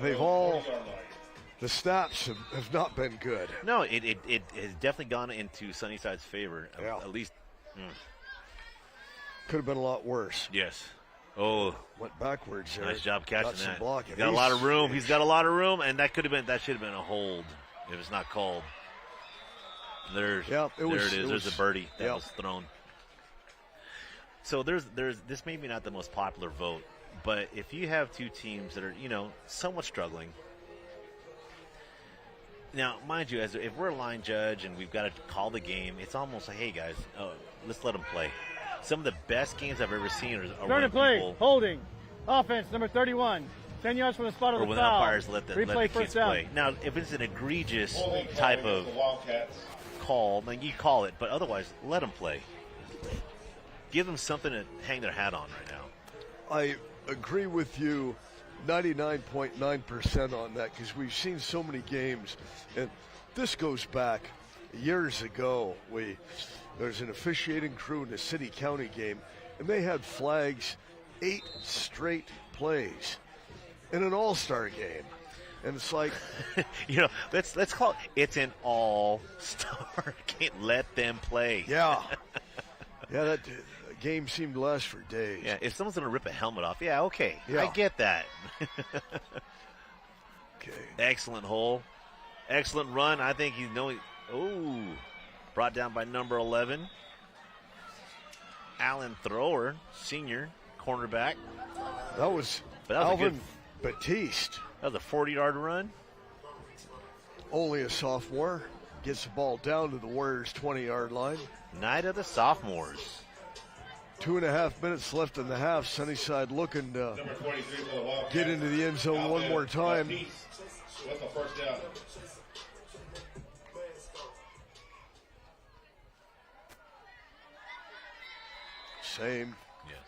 they've all... The stats have not been good. No, it has definitely gone into Sunnyside's favor. Yeah. At least... Could have been a lot worse. Yes. Oh, went backwards there. Nice job catching that. Blocking. He's got a lot of room. He's got a lot of room, and that should have been a hold if it's not called. There it is. There's a birdie that was thrown. So there's this may be not the most popular vote, but if you have two teams that are somewhat struggling. Now, mind you, if we're a line judge and we've got to call the game, it's almost like, hey guys, let's let them play. Some of the best games I've ever seen are Turn when to play, people, holding, offense, number 31, 10 yards from the spot of or the when foul. umpires let the kids play. Now, if it's an egregious type of call, then you call it, but otherwise, let them play. Give them something to hang their hat on right now. I agree with you 99.9% on that, because we've seen so many games, and this goes back years ago. There's an officiating crew in a city-county game, and they had flags 8 straight plays in an all-star game. And it's like... let's call it's an all-star game. Let them play. Yeah. Yeah, that game seemed to last for days. Yeah, if someone's going to rip a helmet off, okay. Yeah. I get that. Okay. Excellent hole. Excellent run. I think he's knowing... Oh... Brought down by number 11. Alan Thrower, senior cornerback. That was Alvin Batiste. That was a 40-yard run. Only a sophomore. Gets the ball down to the Warriors' 20-yard line. Night of the sophomores. 2.5 minutes left in the half. Sunnyside looking to get into the end zone one more time. With the first down. Same. Yes.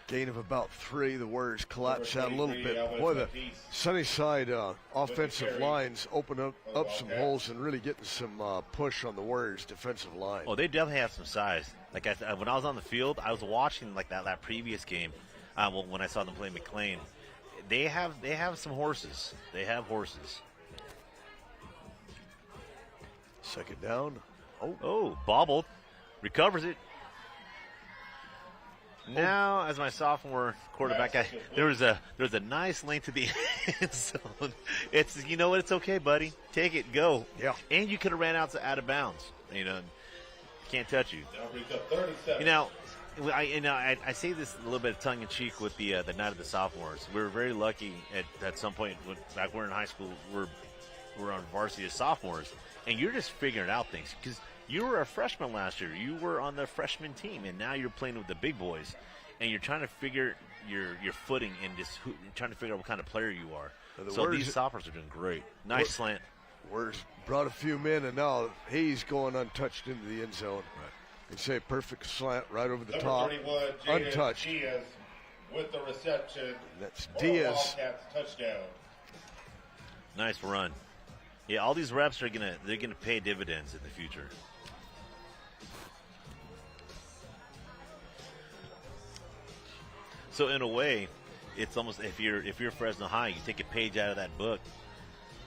Gain of about 3. The Warriors collapse out a little bit. Boy, the Sunnyside offensive lines open up some holes and really getting some push on the Warriors' defensive line. Oh, they definitely have some size. Like when I was on the field, I was watching like that previous game. When I saw them play McLean, they have some horses. They have horses. Second down. Oh, bobbled, recovers it. Now, as my sophomore quarterback, there was a nice length to the end zone. It's what, it's okay, buddy. Take it, go. Yeah. And you could have ran out of bounds. Can't touch you. I say this a little bit of tongue in cheek with the night of the sophomores. We were very lucky at some point back when we were in high school. We're on varsity as sophomores, and you're just figuring out things because you were a freshman last year. You were on the freshman team, and now you're playing with the big boys, and you're trying to figure your footing and just trying to figure out what kind of player you are. So these sophomores are doing great. Nice slant. Wars brought a few men, and now he's going untouched into the end zone. Right. You say perfect slant right over the Number top, 31, untouched. Diaz with the reception. That's for Diaz. Wildcats touchdown. Nice run. Yeah, all these reps they're gonna pay dividends in the future. So in a way, it's almost if you're Fresno High, you take a page out of that book.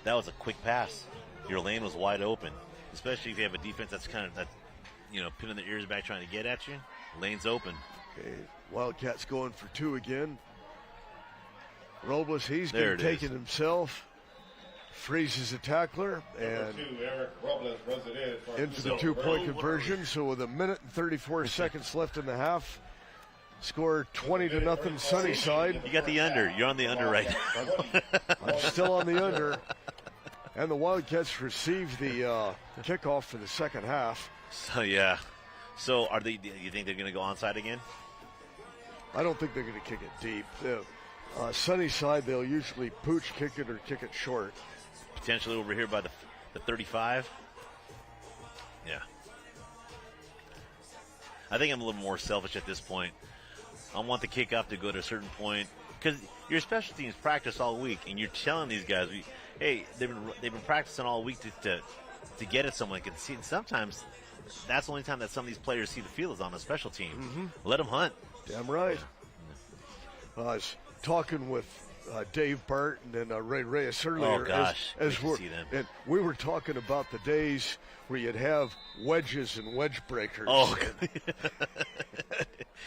That was a quick pass. Your lane was wide open, especially if you have a defense that's pinning their ears back trying to get at you. Lane's open. Okay, Wildcats going for 2 again. Robles, he's going to take it himself. Freezes the tackler and Number 2, Eric Robles runs it in into the 2-point conversion. So with 1 minute and 34 seconds left in the half, score 20-0 Sunnyside. You got the under. You're on the under right now. I'm still on the under. And the Wildcats receive the kickoff for the second half. So yeah. So do you think they're going to go onside again? I don't think they're going to kick it deep. Sunnyside, they'll usually pooch kick it or kick it short. Potentially over here by the 35. Yeah. I think I'm a little more selfish at this point. I want the kickoff to go to a certain point because your special teams practice all week, and you're telling these guys, hey, they've been practicing all week to get at someone. And sometimes that's the only time that some of these players see the field is on a special team. Mm-hmm. Let them hunt. Damn right. I was talking with Dave Barton and Ray Reyes earlier. Oh, gosh. And we were talking about the days where you'd have wedges and wedge breakers. Oh,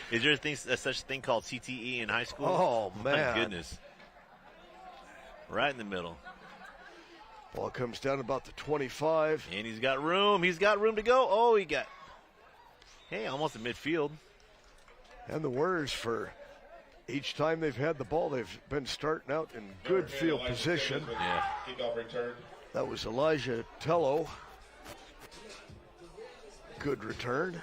is there such a thing called CTE in high school? Oh, man. My goodness. Right in the middle. Ball comes down about the 25. And he's got room. He's got room to go. Oh, almost at midfield. And the Warriors, for each time they've had the ball, they've been starting out in good field position. Yeah. Kickoff return. That was Elijah Tello. Good return.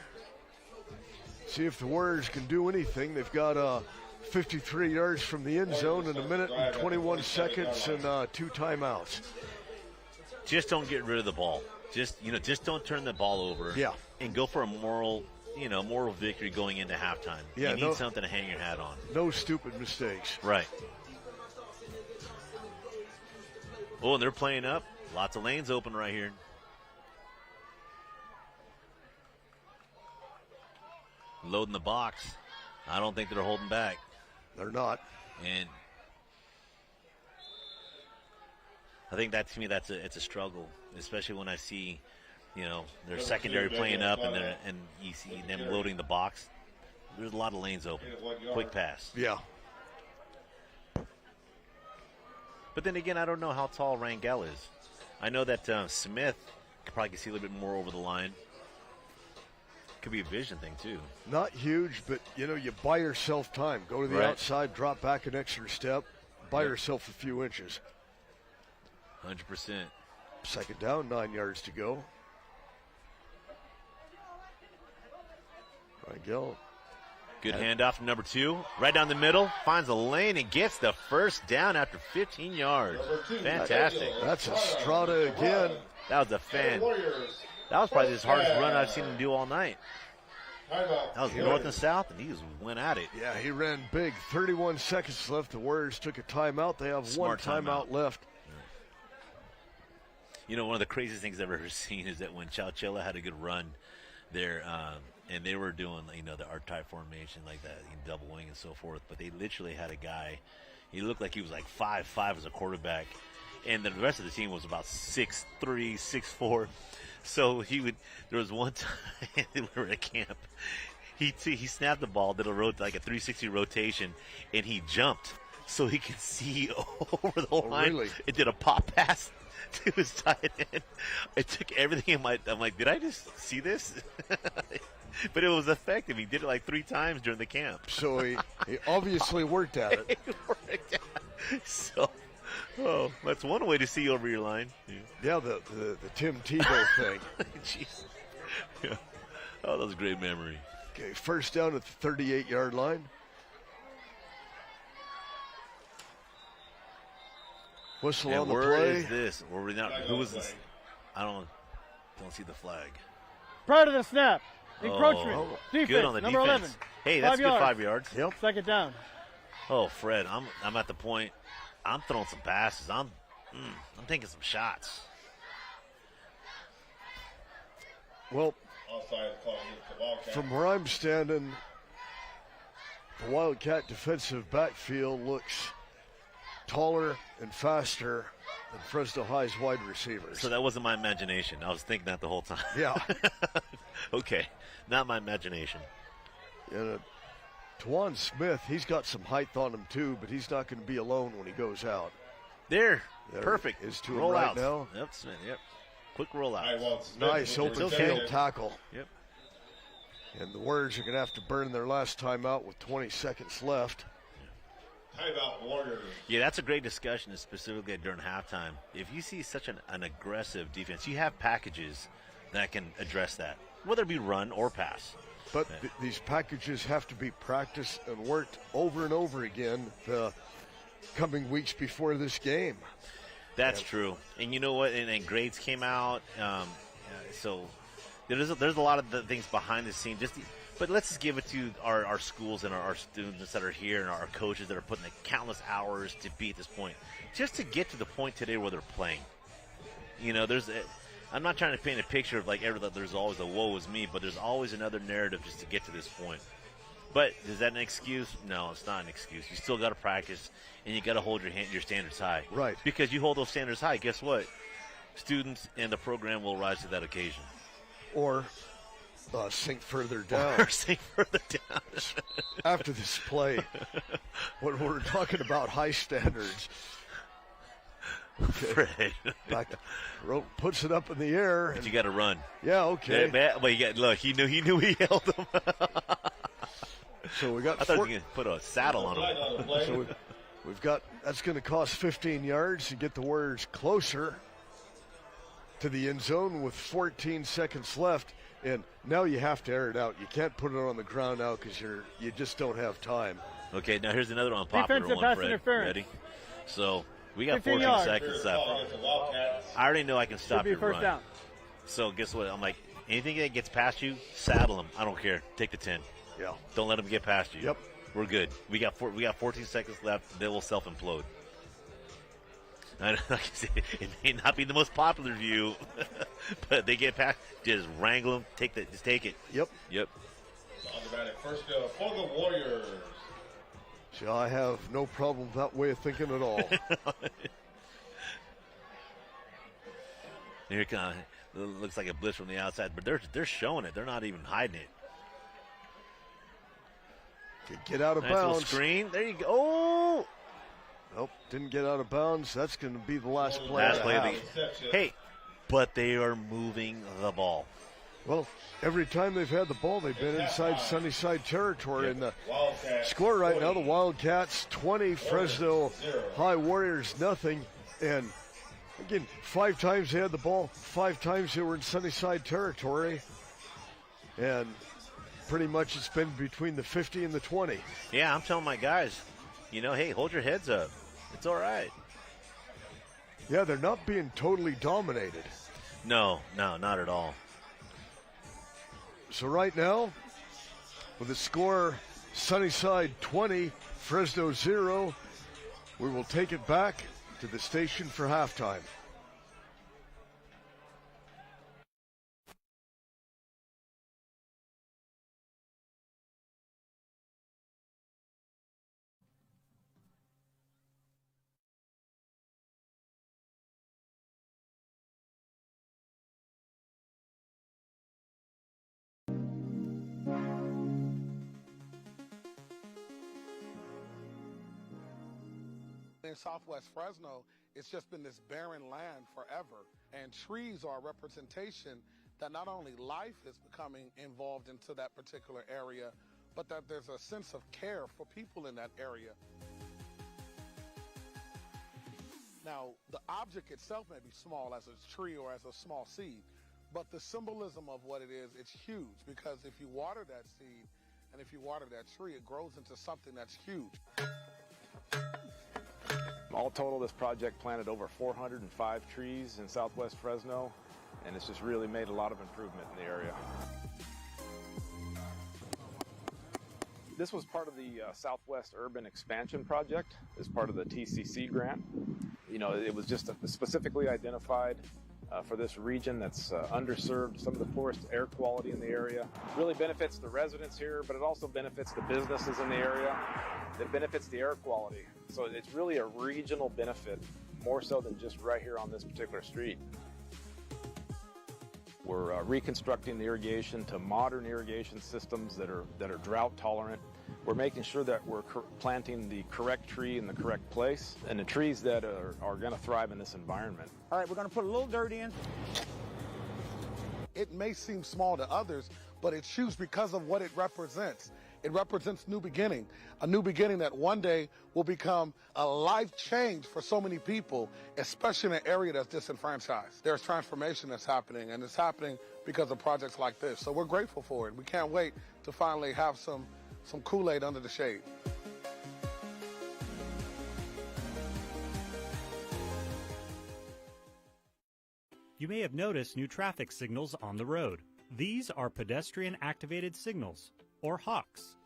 See if the Warriors can do anything. They've got 53 yards from the end zone in 1 minute and 21 seconds and 2 timeouts. Just don't get rid of the ball. Just don't turn the ball over. Yeah. And go for a moral victory going into halftime. Yeah, you need something to hang your hat on. No stupid mistakes. Right. Oh, and they're playing up. Lots of lanes open right here. Loading the box. I don't think they're holding back. They're not. And I think that, to me, it's a struggle, especially when I see, their secondary playing up and you see them loading the box. There's a lot of lanes open. Quick pass. Yeah. But then again, I don't know how tall Rangel is. I know that Smith could probably see a little bit more over the line. Could be a vision thing, too. Not huge, but, you buy yourself time. Go to the outside, drop back an extra step, buy yourself a few inches. 100%. Second down, 9 yards to go. Rangel. Good handoff from number 2. Right down the middle. Finds a lane and gets the first down after 15 yards. Fantastic. That's Estrada again. That was a fan. That was probably the hardest run I've seen him do all night. That was north and south, and he just went at it. Yeah, he ran big. 31 seconds left. The Warriors took a timeout. They have Smart one timeout left. One of the craziest things I've ever seen is that when Chowchilla had a good run there, and they were doing, the R-type formation like that, double wing and so forth, but they literally had a guy, he looked like he was like 5'5" as a quarterback, and the rest of the team was about 6'3", 6'4". So there was one time we were at camp, he snapped the ball, did like a 360 rotation, and he jumped so he could see over the line. Really? It did a pop pass to his tight end. It took everything in I'm like, did I just see this? But it was effective. He did it like 3 times during the camp. So he obviously worked at it. So, that's one way to see over your line. Yeah, the Tim Tebow thing. Jeez. Yeah. Oh, that was a great memory. Okay, first down at the 38-yard line. Whistle And on the where play. is this? Were we not? Who was this? I don't see the flag. Prior to the snap, encroachment, defense, Good on the number defense. 11. Hey, that's 5 good yards. 5 yards. Yep. Second down. Oh, Fred, I'm at the point. I'm throwing some passes. I'm taking some shots. Well, Offside call against the Wildcats. from where I'm standing, the Wildcat defensive backfield looks taller and faster than Fresno High's wide receivers. So that wasn't my imagination. I was thinking that the whole time. Yeah. Okay, not my imagination. And Twan Smith, he's got some height on him too, but he's not going to be alone when he goes out. There, There perfect. is to him roll right out now. Yep, Smith. Yep. Quick roll out. Nice open okay. field tackle. Yep. And the Warriors are going to have to burn their last time out with 20 seconds left. Timeout Warriors. Yeah, that's a great discussion, specifically during halftime. If you see such an aggressive defense, you have packages that can address that, whether it be run or pass. But these packages have to be practiced and worked over and over again the coming weeks before this game. That's true. And you know what? And grades came out. So there's a lot of the things behind the scenes. But let's just give it to our schools and our students that are here and our coaches that are putting the countless hours to be at this point. Just to get to the point today where they're playing. You know, I'm not trying to paint a picture of like there's always a woe is me, but there's always another narrative just to get to this point. But is that an excuse? No, it's not an excuse. You still got to practice, and you got to hold your standards high. Right. Because you hold those standards high, guess what? Students and the program will rise to that occasion. Or sink further down. Or sink further down. After this play, when we're talking about high standards, Fred. back puts it up in the air. But you got to run. Yeah, okay. But look, he knew he held him. So we got I thought he was going to put a saddle on him. So we've got, that's going to cost 15 yards to get the Warriors closer to the end zone with 14 seconds left. And now you have to air it out. You can't put it on the ground now because you just don't have time. Okay, now here's another unpopular Defensive one, pass Fred. interference. Ready? So we got 15 14 yards. seconds left. I already know I can stop Should be your first run. down. So guess what? I'm like, anything that gets past you, saddle them. I don't care. Take the 10. Yeah. Don't let them get past you. Yep. We're good. We got 14 seconds left. They will self-implode. Like I said, it may not be the most popular view, but they get past. Just wrangle them. Just take it. Yep. Yep. Automatic first down for the Warriors. So I have no problem with that way of thinking at all. Here it comes. It looks like a blitz from the outside, but they're showing it. They're not even hiding it. Get out of Nice little bounds. screen. There you go. Oh! Nope, didn't get out of bounds. That's going to be the last play. Last of play the of the half. game. Hey, but they are moving the ball. Well, every time they've had the ball, they've been inside Sunnyside territory. And the score right now, the Wildcats 20, Fresno High Warriors nothing. And again, 5 times they had the ball, 5 times they were in Sunnyside territory. And pretty much it's been between the 50 and the 20. Yeah, I'm telling my guys, hey, hold your heads up. It's all right. Yeah, they're not being totally dominated. No, not at all. So right now, with the score Sunnyside 20, Fresno 0, we will take it back to the station for halftime. In Southwest Fresno, it's just been this barren land forever, and trees are a representation that not only life is becoming involved into that particular area, but that there's a sense of care for people in that area. Now, the object itself may be small as a tree or as a small seed, but the symbolism of what it is, it's huge, because if you water that seed and if you water that tree, it grows into something that's huge. All total, this project planted over 405 trees in southwest Fresno, and it's just really made a lot of improvement in the area. This was part of the Southwest Urban Expansion Project as part of the TCC grant. You know, it was just specifically identified for this region that's underserved, some of the poorest air quality in the area. It really benefits the residents here, but it also benefits the businesses in the area. It benefits the air quality. So it's really a regional benefit, more so than just right here on this particular street. We're reconstructing the irrigation to modern irrigation systems that are drought tolerant. We're making sure that we're planting the correct tree in the correct place and the trees that are going to thrive in this environment. All right, we're going to put a little dirt in. It may seem small to others, but it's huge because of what it represents. It represents new beginning, a new beginning that one day will become a life change for so many people, especially in an area that's disenfranchised. There's transformation that's happening, and it's happening because of projects like this. So we're grateful for it. We can't wait to finally have some Kool-Aid under the shade. You may have noticed new traffic signals on the road. These are pedestrian-activated signals, or HAWKs.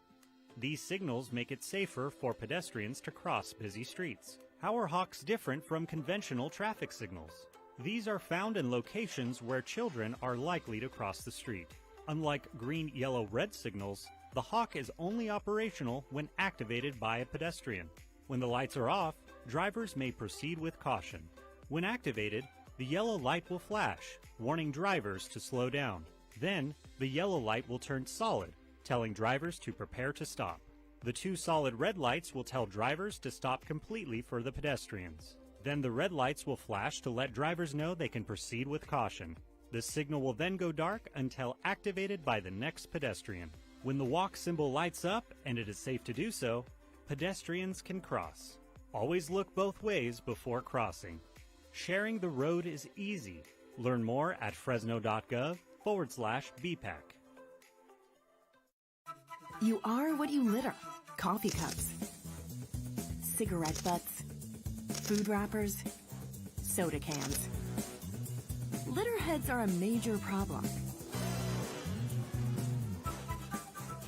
These signals make it safer for pedestrians to cross busy streets. How are HAWKs different from conventional traffic signals? These are found in locations where children are likely to cross the street. Unlike green, yellow, red signals, the HAWK is only operational when activated by a pedestrian. When the lights are off, drivers may proceed with caution. When activated, the yellow light will flash, warning drivers to slow down. Then, the yellow light will turn solid, telling drivers to prepare to stop. The two solid red lights will tell drivers to stop completely for the pedestrians. Then the red lights will flash to let drivers know they can proceed with caution. The signal will then go dark until activated by the next pedestrian. When the walk symbol lights up and it is safe to do so, pedestrians can cross. Always look both ways before crossing. Sharing the road is easy. Learn more at fresno.gov/BPAC. You are what you litter. Coffee cups, cigarette butts, food wrappers, soda cans. Litterheads are a major problem.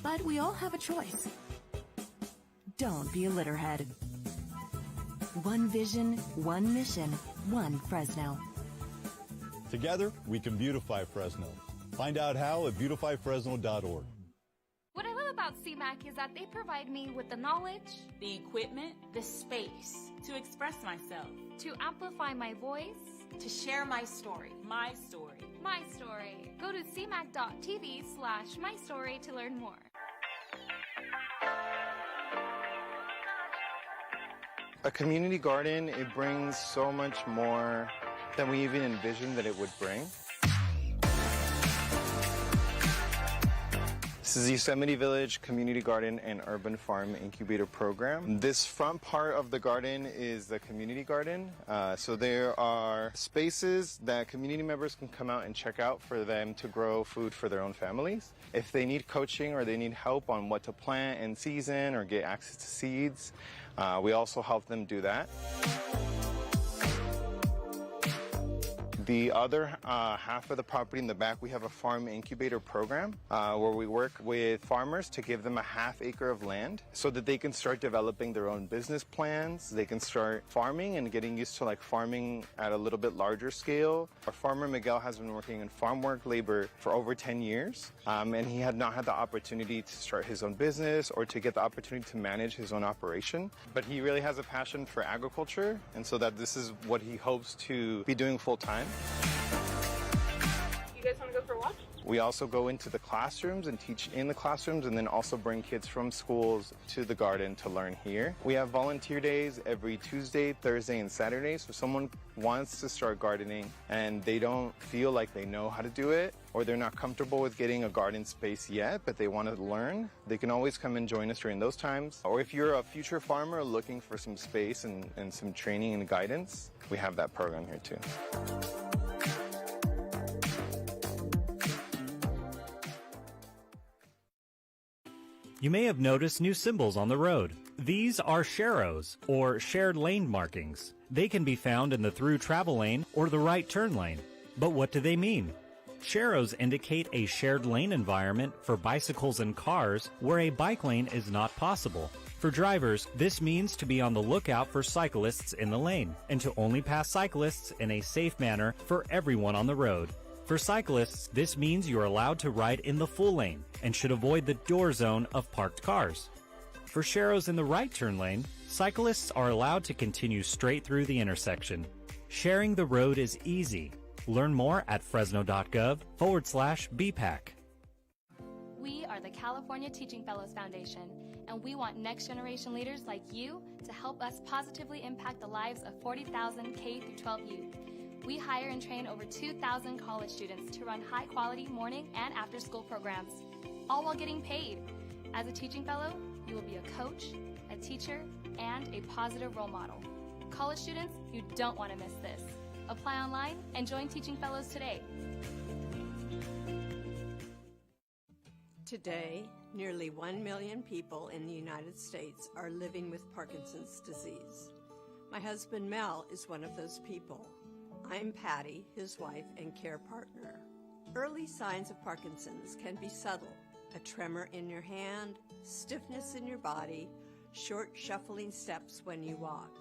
But we all have a choice. Don't be a litterhead. One vision, one mission, one Fresno. Together, we can beautify Fresno. Find out how at beautifyfresno.org. What I love about CMAC is that they provide me with the knowledge, the equipment, the space to express myself, to amplify my voice, to share my story. My story. My story. Go to cmac.tv/mystory to learn more. A community garden, it brings so much more than we even envisioned that it would bring. This is Yosemite Village Community Garden and Urban Farm Incubator Program. This front part of the garden is the community garden. So there are spaces that community members can come out and check out for them to grow food for their own families. If they need coaching or they need help on what to plant in season or get access to seeds, we also help them do that. The other half of the property in the back, we have a farm incubator program where we work with farmers to give them a ½ acre of land so that they can start developing their own business plans. They can start farming and getting used to farming at a little bit larger scale. Our farmer Miguel has been working in farm work labor for over 10 years and he had not had the opportunity to start his own business or to get the opportunity to manage his own operation. But he really has a passion for agriculture, and so that this is what he hopes to be doing full time. You guys want to go for a walk? We also go into the classrooms and teach in the classrooms, and then also bring kids from schools to the garden to learn here. We have volunteer days every Tuesday, Thursday, and Saturday. So if someone wants to start gardening and they don't feel like they know how to do it, or they're not comfortable with getting a garden space yet, but they want to learn, they can always come and join us during those times. Or if you're a future farmer looking for some space and some training and guidance, we have that program here too. You may have noticed new symbols on the road. These are sharrows, or shared lane markings. They can be found in the through travel lane or the right turn lane. But what do they mean? Sharrows indicate a shared lane environment for bicycles and cars where a bike lane is not possible. For drivers, this means to be on the lookout for cyclists in the lane, and to only pass cyclists in a safe manner for everyone on the road. For cyclists, this means you are allowed to ride in the full lane and should avoid the door zone of parked cars. For sharrows in the right turn lane, cyclists are allowed to continue straight through the intersection. Sharing the road is easy. Learn more at fresno.gov/BPAC. We are the California Teaching Fellows Foundation, and we want next generation leaders like you to help us positively impact the lives of 40,000 K-12 youth. We hire and train over 2,000 college students to run high-quality morning and after-school programs, all while getting paid. As a teaching fellow, you will be a coach, a teacher, and a positive role model. College students, you don't want to miss this. Apply online and join Teaching Fellows today. Today, nearly 1 million people in the United States are living with Parkinson's disease. My husband Mel is one of those people. I'm Patty, his wife and care partner. Early signs of Parkinson's can be subtle: a tremor in your hand, stiffness in your body, short shuffling steps when you walk.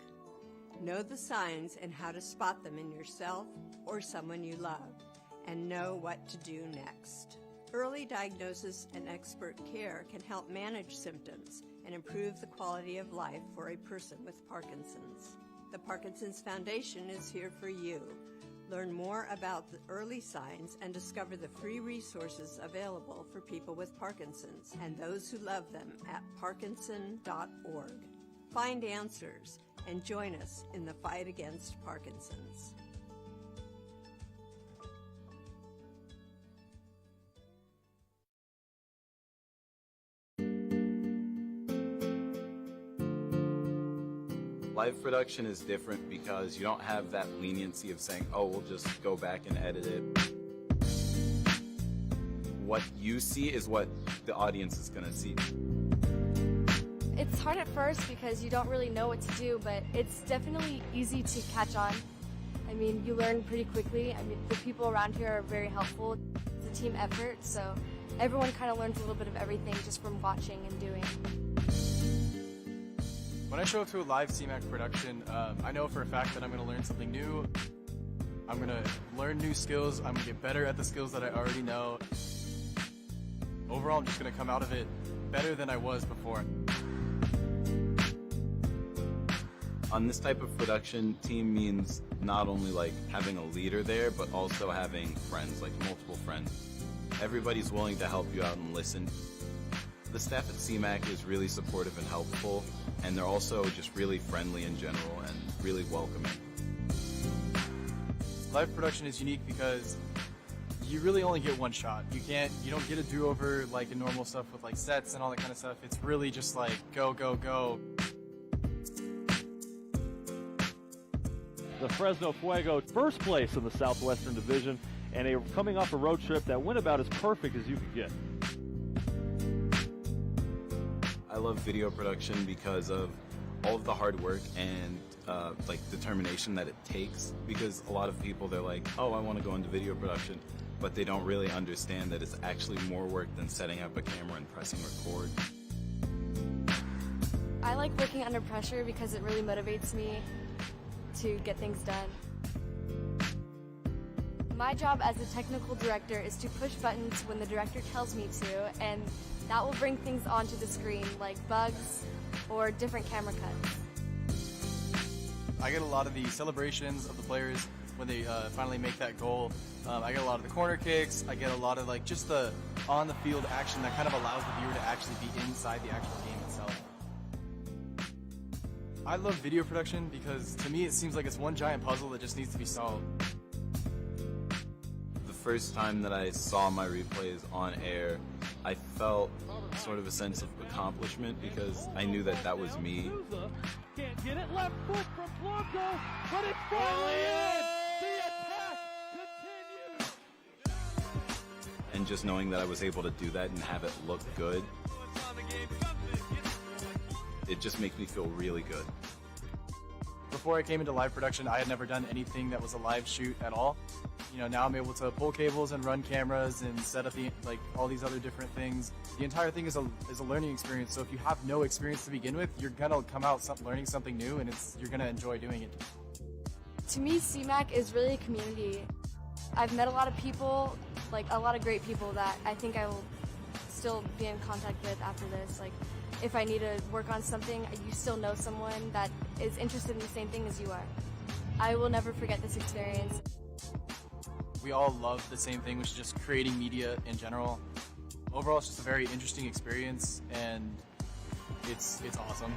Know the signs and how to spot them in yourself or someone you love, and know what to do next. Early diagnosis and expert care can help manage symptoms and improve the quality of life for a person with Parkinson's. The Parkinson's Foundation is here for you. Learn more about the early signs and discover the free resources available for people with Parkinson's and those who love them at parkinson.org. Find answers and join us in the fight against Parkinson's. Live production is different because you don't have that leniency of saying, oh, we'll just go back and edit it. What you see is what the audience is going to see. It's hard at first because you don't really know what to do, but it's definitely easy to catch on. I mean, you learn pretty quickly. I mean, the people around here are very helpful. It's a team effort, so everyone kind of learns a little bit of everything just from watching and doing. When I show up to a live CMAC production, I know for a fact that I'm going to learn something new. I'm going to learn new skills. I'm going to get better at the skills that I already know. Overall, I'm just going to come out of it better than I was before. On this type of production, team means not only like having a leader there, but also having friends, like multiple friends. Everybody's willing to help you out and listen. The staff at CMAC is really supportive and helpful, and they're also just really friendly in general and really welcoming. Live production is unique because you really only get one shot. You don't get a do-over like in normal stuff with like sets and all that kind of stuff. It's really just like go, go, go. The Fresno Fuego first place in the Southwestern Division, and they were coming off a road trip that went about as perfect as you could get. I love video production because of all of the hard work and like determination that it takes, because a lot of people, they're like, oh, I want to go into video production, but they don't really understand that it's actually more work than setting up a camera and pressing record. I like working under pressure because it really motivates me to get things done. My job as a technical director is to push buttons when the director tells me to, and that will bring things onto the screen like bugs or different camera cuts. I get a lot of the celebrations of the players when they finally make that goal. I get a lot of the corner kicks. I get a lot of like just the on-the-field action that kind of allows the viewer to actually be inside the actual game itself. I love video production because to me it seems like it's one giant puzzle that just needs to be solved. The first time that I saw my replays on air, I felt sort of a sense of accomplishment because I knew that that was me. Can't get it, left foot from Blanco, but it's finally in! The attack continues! And just knowing that I was able to do that and have it look good, it just makes me feel really good. Before I came into live production, I had never done anything that was a live shoot at all. You know, now I'm able to pull cables and run cameras and set up all these other different things. The entire thing is a learning experience. So if you have no experience to begin with, you're gonna come out learning something new, and you're gonna enjoy doing it. To me, CMAC is really a community. I've met a lot of people, like a lot of great people that I think I will still be in contact with after this. Like, if I need to work on something, you still know someone that is interested in the same thing as you are. I will never forget this experience. We all love the same thing, which is just creating media in general. Overall, it's just a very interesting experience, and it's awesome.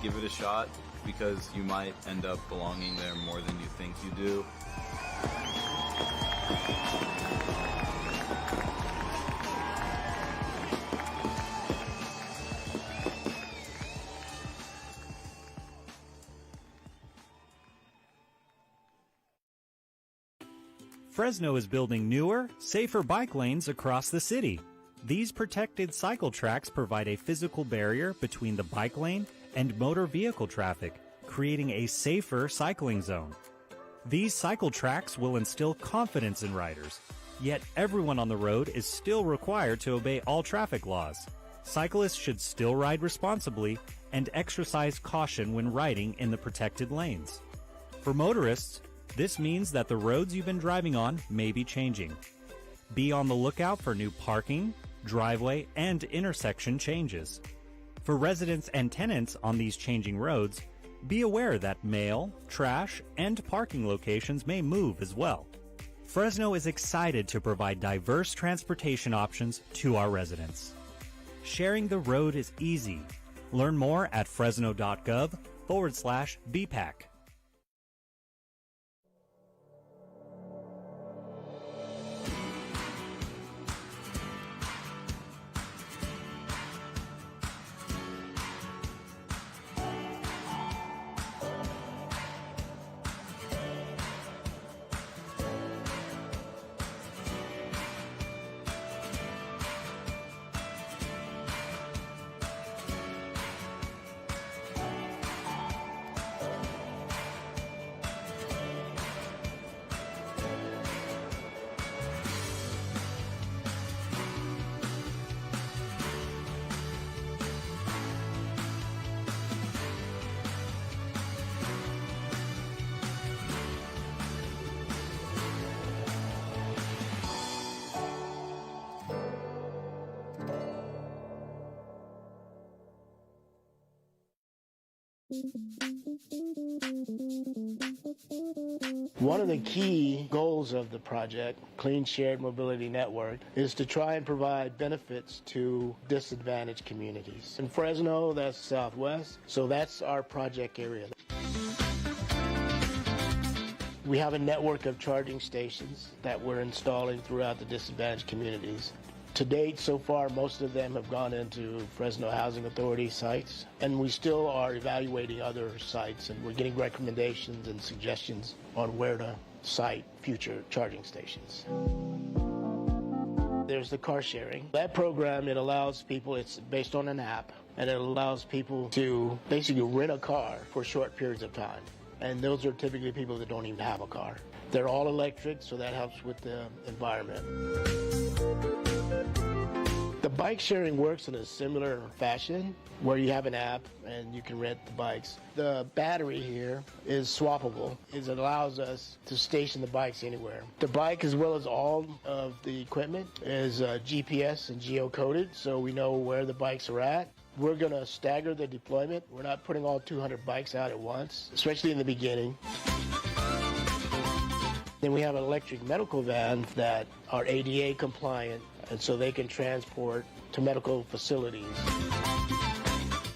Give it a shot because you might end up belonging there more than you think you do. Fresno is building newer, safer bike lanes across the city. These protected cycle tracks provide a physical barrier between the bike lane and motor vehicle traffic, creating a safer cycling zone. These cycle tracks will instill confidence in riders, yet everyone on the road is still required to obey all traffic laws. Cyclists should still ride responsibly and exercise caution when riding in the protected lanes. For motorists, this means that the roads you've been driving on may be changing. Be on the lookout for new parking, driveway, and intersection changes. For residents and tenants on these changing roads, be aware that mail, trash, and parking locations may move as well. Fresno is excited to provide diverse transportation options to our residents. Sharing the road is easy. Learn more at fresno.gov/BPAC. One of the key goals of the project, Clean Shared Mobility Network, is to try and provide benefits to disadvantaged communities. In Fresno, that's Southwest, so that's our project area. We have a network of charging stations that we're installing throughout the disadvantaged communities. To date, so far, most of them have gone into Fresno Housing Authority sites, and we still are evaluating other sites, and we're getting recommendations and suggestions on where to site future charging stations. There's the car sharing. That program, it allows people, it's based on an app, and it allows people to basically rent a car for short periods of time. And those are typically people that don't even have a car. They're all electric, so that helps with the environment. The bike sharing works in a similar fashion where you have an app and you can rent the bikes. The battery here is swappable. It allows us to station the bikes anywhere. The bike, as well as all of the equipment, is GPS and geocoded, so we know where the bikes are at. We're going to stagger the deployment. We're not putting all 200 bikes out at once, especially in the beginning. Then we have an electric medical van that are ADA compliant, and so they can transport to medical facilities.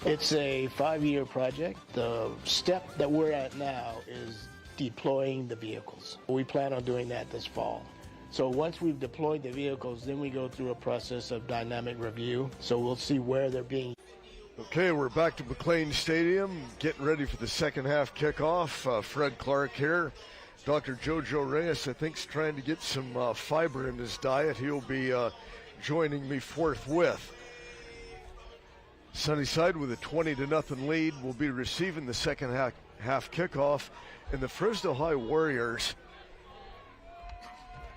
It's a 5-year project. The step that we're at now is deploying the vehicles. We plan on doing that this fall. So once we've deployed the vehicles, then we go through a process of dynamic review. So we'll see where they're being. Okay, we're back to McLean Stadium, getting ready for the second half kickoff. Fred Clark here. Dr. Jojo Reyes, I think, is trying to get some fiber in his diet. He'll be joining me forthwith. Sunnyside with a 20-0 lead will be receiving the second half kickoff. And the Fresno High Warriors,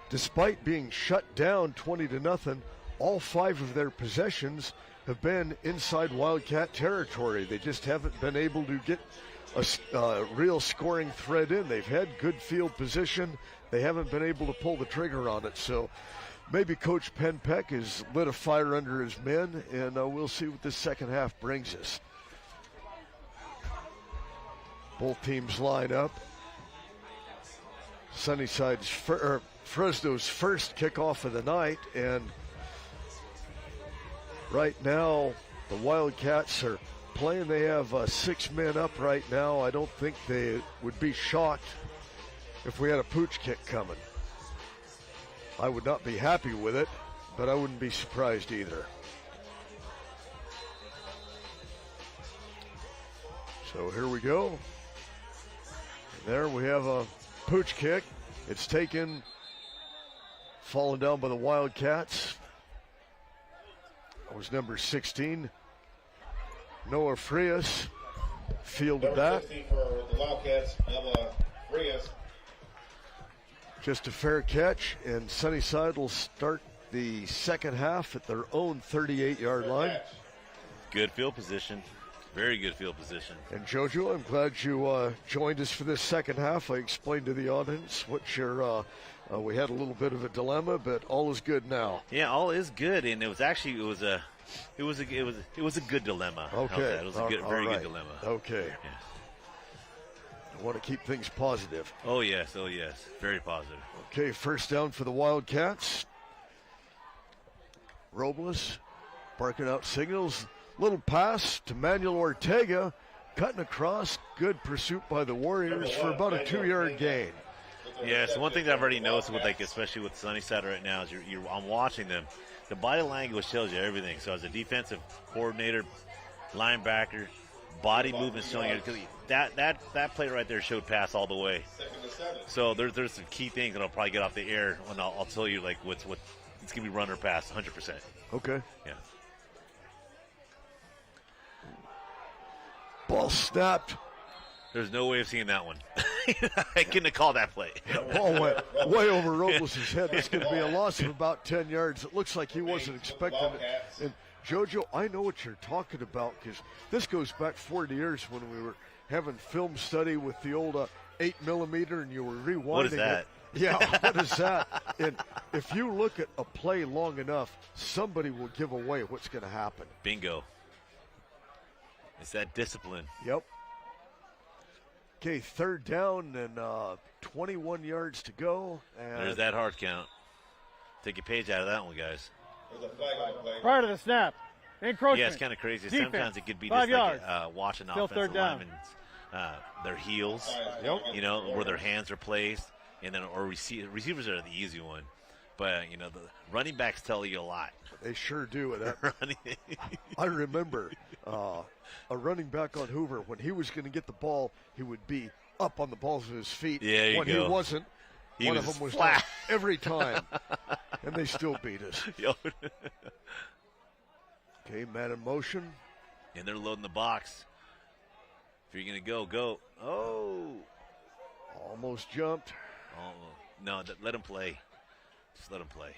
despite being shut down 20-0, all 5 of their possessions have been inside Wildcat territory. They just haven't been able to get a real scoring thread in. They've had good field position. They haven't been able to pull the trigger on it. So maybe Coach Penpeck has lit a fire under his men, and we'll see what this second half brings us. Both teams line up. Sunnyside's Fresno's first kickoff of the night, and right now the Wildcats are playing. They have 6 men up right now. I don't think they would be shocked if we had a pooch kick coming. I would not be happy with it, but I wouldn't be surprised either. So here we go. There we have a pooch kick. It's taken, fallen down by the Wildcats. That was number 16, Noah Frias, fielded that. 16 for the Wildcats, Noah Frias. Just a fair catch, and Sunnyside will start the second half at their own 38-yard line. Good field position. Very good field position. And Jojo, I'm glad you joined us for this second half. I explained to the audience what your we had a little bit of a dilemma, but all is good now. Yeah, all is good, and it was a good dilemma. Okay, it was a good, very good dilemma. Okay. Yeah. I want to keep things positive. Oh yes, very positive. Okay, first down for the Wildcats. Robles barking out signals. Little pass to Manuel Ortega, cutting across. Good pursuit by the Warriors for about a 2-yard gain. Yeah, so one thing that I've already noticed with, like, especially with Sunnyside right now is I'm watching them. The body language tells you everything. So as a defensive coordinator, linebacker, body movement showing it. That play right there showed pass all the way. So there's some key things that I'll probably get off the air when I'll tell you, like, what it's gonna be run or pass 100%. Okay. Yeah. Ball snapped. There's no way of seeing that one. I couldn't have called that play. Ball went way over Robles' head. That's going to be a loss of about 10 yards. It looks like he wasn't expecting it. And Jojo, I know what you're talking about, because this goes back 40 years when we were having film study with the old 8mm, and you were rewinding What is that? it. Yeah, what is that? And if you look at a play long enough, somebody will give away what's going to happen. Bingo. It's that discipline. Yep. Okay, third down and 21 yards to go. And there's that hard count. Take a page out of that one, guys. Prior to the snap, encroachment. Yeah, it's kind of crazy. Defense, sometimes it could be 5 just yards. like watching Still offensive third down. linemen, their heels, where their hands are placed, and then receivers are the easy one. But, the running backs tell you a lot. They sure do. I remember a running back on Hoover, when he was going to get the ball, he would be up on the balls of his feet. Yeah, when go. He wasn't, one of them was down every time. And they still beat us. Okay, man in motion. And they're loading the box. If you're going to go. Oh. Almost jumped. No, let him play. Just let him play.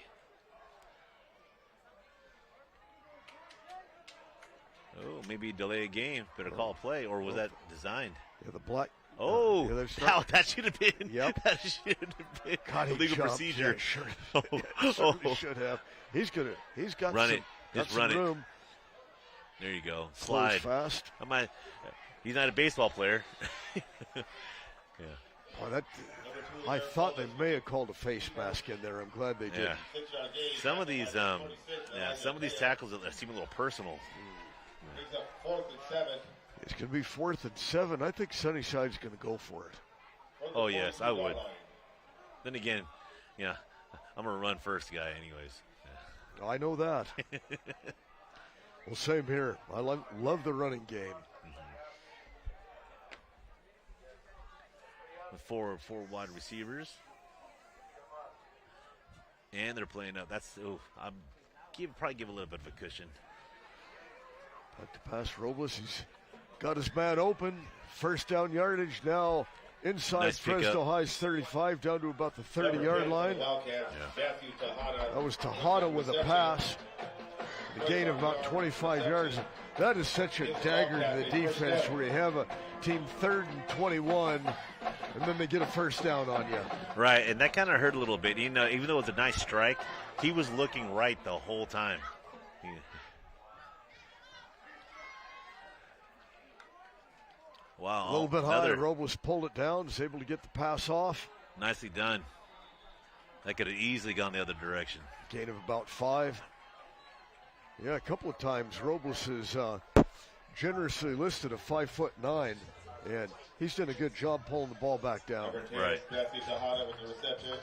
Oh, maybe delay a game. Better call a play, or was that designed? Yeah, the black. Oh, that should have been. Yep. That should have been God, legal procedure. Yeah, sure. He should have. He's got run some, it. Just got run some room. There you go. Slide. Fast. He's not a baseball player. Yeah. Oh, I thought they may have called a face mask in there. I'm glad they did. Yeah. Some of these tackles seem a little personal. It's going to be 4th and 7. I think Sunnyside's going to go for it. Oh, yes, I would. Then again, yeah, I'm a run first guy anyways. Yeah. I know that. Well, same here. I love the running game. With four wide receivers. And they're playing up. Probably give a little bit of a cushion. Back to pass Robles. He's got his man open. First down yardage now inside Nice Fresno High's 35, down to about the 30-yard line. That was Tejada with a pass. The gain of about 25 yards. That is such a dagger to the defense where you have a team 3rd and 21, and then they get a first down on you. Right, and that kind of hurt a little bit. Even though it was a nice strike, he was looking right the whole time. Wow. A little bit high. Robles pulled it down, was able to get the pass off. Nicely done. That could have easily gone the other direction. Gain of about 5. Yeah, a couple of times Robles is generously listed at 5'9", and he's done a good job pulling the ball back down. Right. Matthew Tejada with the reception.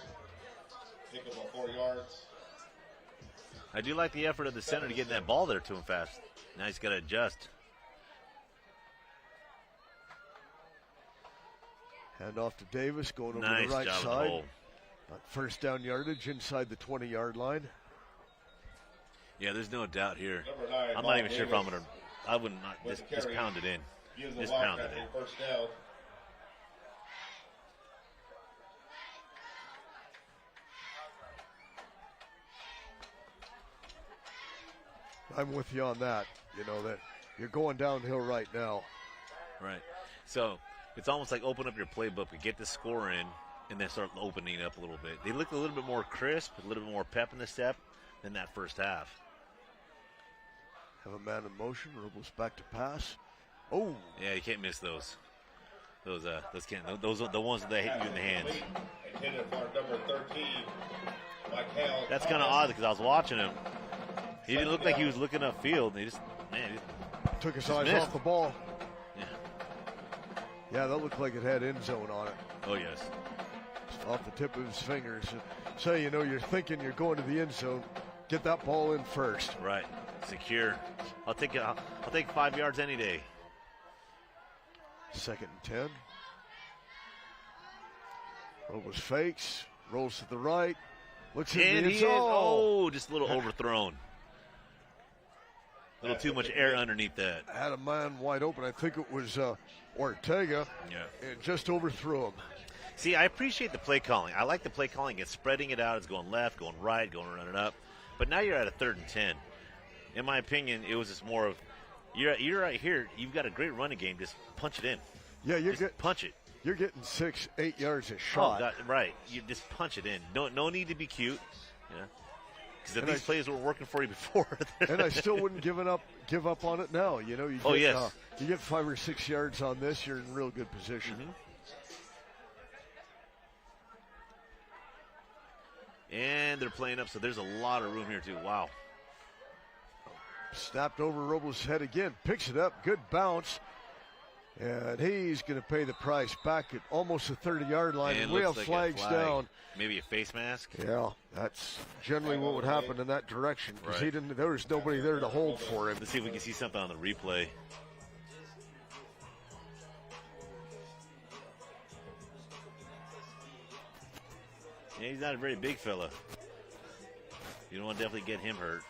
Pick up on 4 yards. I do like the effort of the center to get that ball there to him fast. Now he's got to adjust. Hand off to Davis, going over Nice the right job side. hole. First down yardage inside the 20-yard line. Yeah, there's no doubt here. Number 9, I'm not even sure if I'm going to. I would not just pound it in. Just pound it in. First down. I'm with you on that. You know that you're going downhill right now. Right. So it's almost like open up your playbook and get the score in, and then start opening up a little bit. They look a little bit more crisp, a little bit more pep in the step than that first half. Have a man in motion. Robles back to pass. Oh, yeah, you can't miss those. Those are the ones that hit you in the hands. Intended for number 13, Michael. That's kind of odd because I was watching him. He didn't look like he was looking upfield. He took his eyes missed. off the ball. Yeah. Yeah, that looked like it had end zone on it. Oh yes. Just off the tip of his fingers. So you're thinking you're going to the end zone. Get that ball in first. Right. Secure. I'll take 5 yards any day. 2nd and 10. Robles fakes. Rolls to the right. Looks in the end zone. Just a little overthrown. A little too much air underneath that. Had a man wide open. I think it was Ortega. Yeah. And just overthrew him. See, I appreciate the play calling. I like the play calling. It's spreading it out. It's going left, going right, going running up. But now you're at a 3rd and 10. In my opinion, it was just more of you're right here. You've got a great running game. Just punch it in. Yeah, punch it. You're getting 6-8 yards a shot. Oh, God, right. You just punch it in. No need to be cute. Yeah. Because these plays were working for you before. And I still wouldn't give up on it now. You know, you get 5 or 6 yards on this, you're in real good position. Mm-hmm. And they're playing up, so there's a lot of room here too. Wow. Snapped over Robles' head again. Picks it up. Good bounce. And he's going to pay the price back at almost the 30-yard line. And we have flags down. Maybe a face mask? Yeah, that's generally what would happen in that direction. Because there was nobody there to hold for him. Let's see if we can see something on the replay. Yeah, he's not a very big fella. You don't want to definitely get him hurt.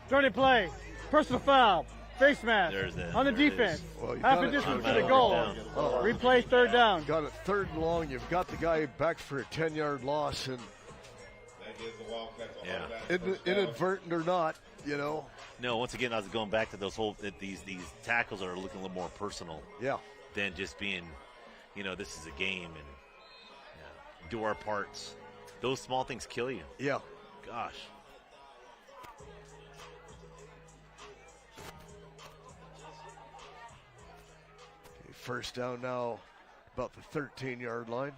Dirty play. Personal foul. Face mask. On the defense. Well, half a distance to the goal. Replay 3rd down. Got it 3rd and long. You've got the guy back for a 10-yard loss. And inadvertent or not, you know. No, once again, I was going back to those these tackles are looking a little more personal. Yeah. Than just being, this is a game and do our parts. Those small things kill you. Yeah. Gosh. first down now, about the 13-yard line.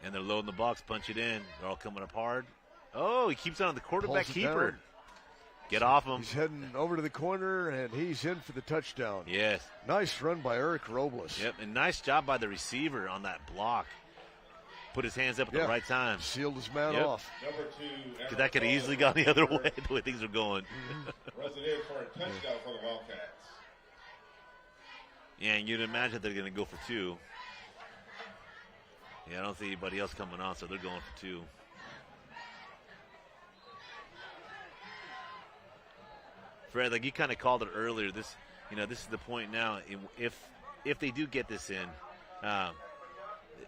And they're loading the box, punch it in. They're all coming up hard. Oh, he keeps it on the quarterback keeper. Down. Get off him. He's heading over to the corner, and he's in for the touchdown. Yes. Nice run by Eric Robles. Yep, and nice job by the receiver on that block. Put his hands up at the right time. Sealed his man off. Because that could have easily gone the other way, the way things were going. Resident for a touchdown for the Wildcats. Yeah, and you'd imagine they're going to go for 2. Yeah, I don't see anybody else coming on, so they're going for 2. Fred, like you kind of called it earlier, this is the point now. If they do get this in,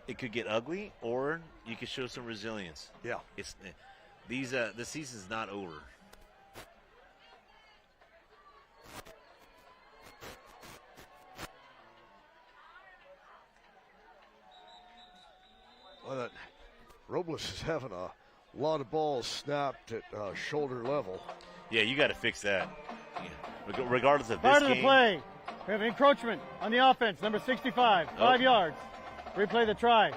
it could get ugly, or you could show some resilience. Yeah, the season's not over. Well, that Robles is having a lot of balls snapped at shoulder level. Yeah, you got to fix that. Yeah. Regardless of Part this of the game. play. We have encroachment on the offense, number 65, 5 yards. Replay the try.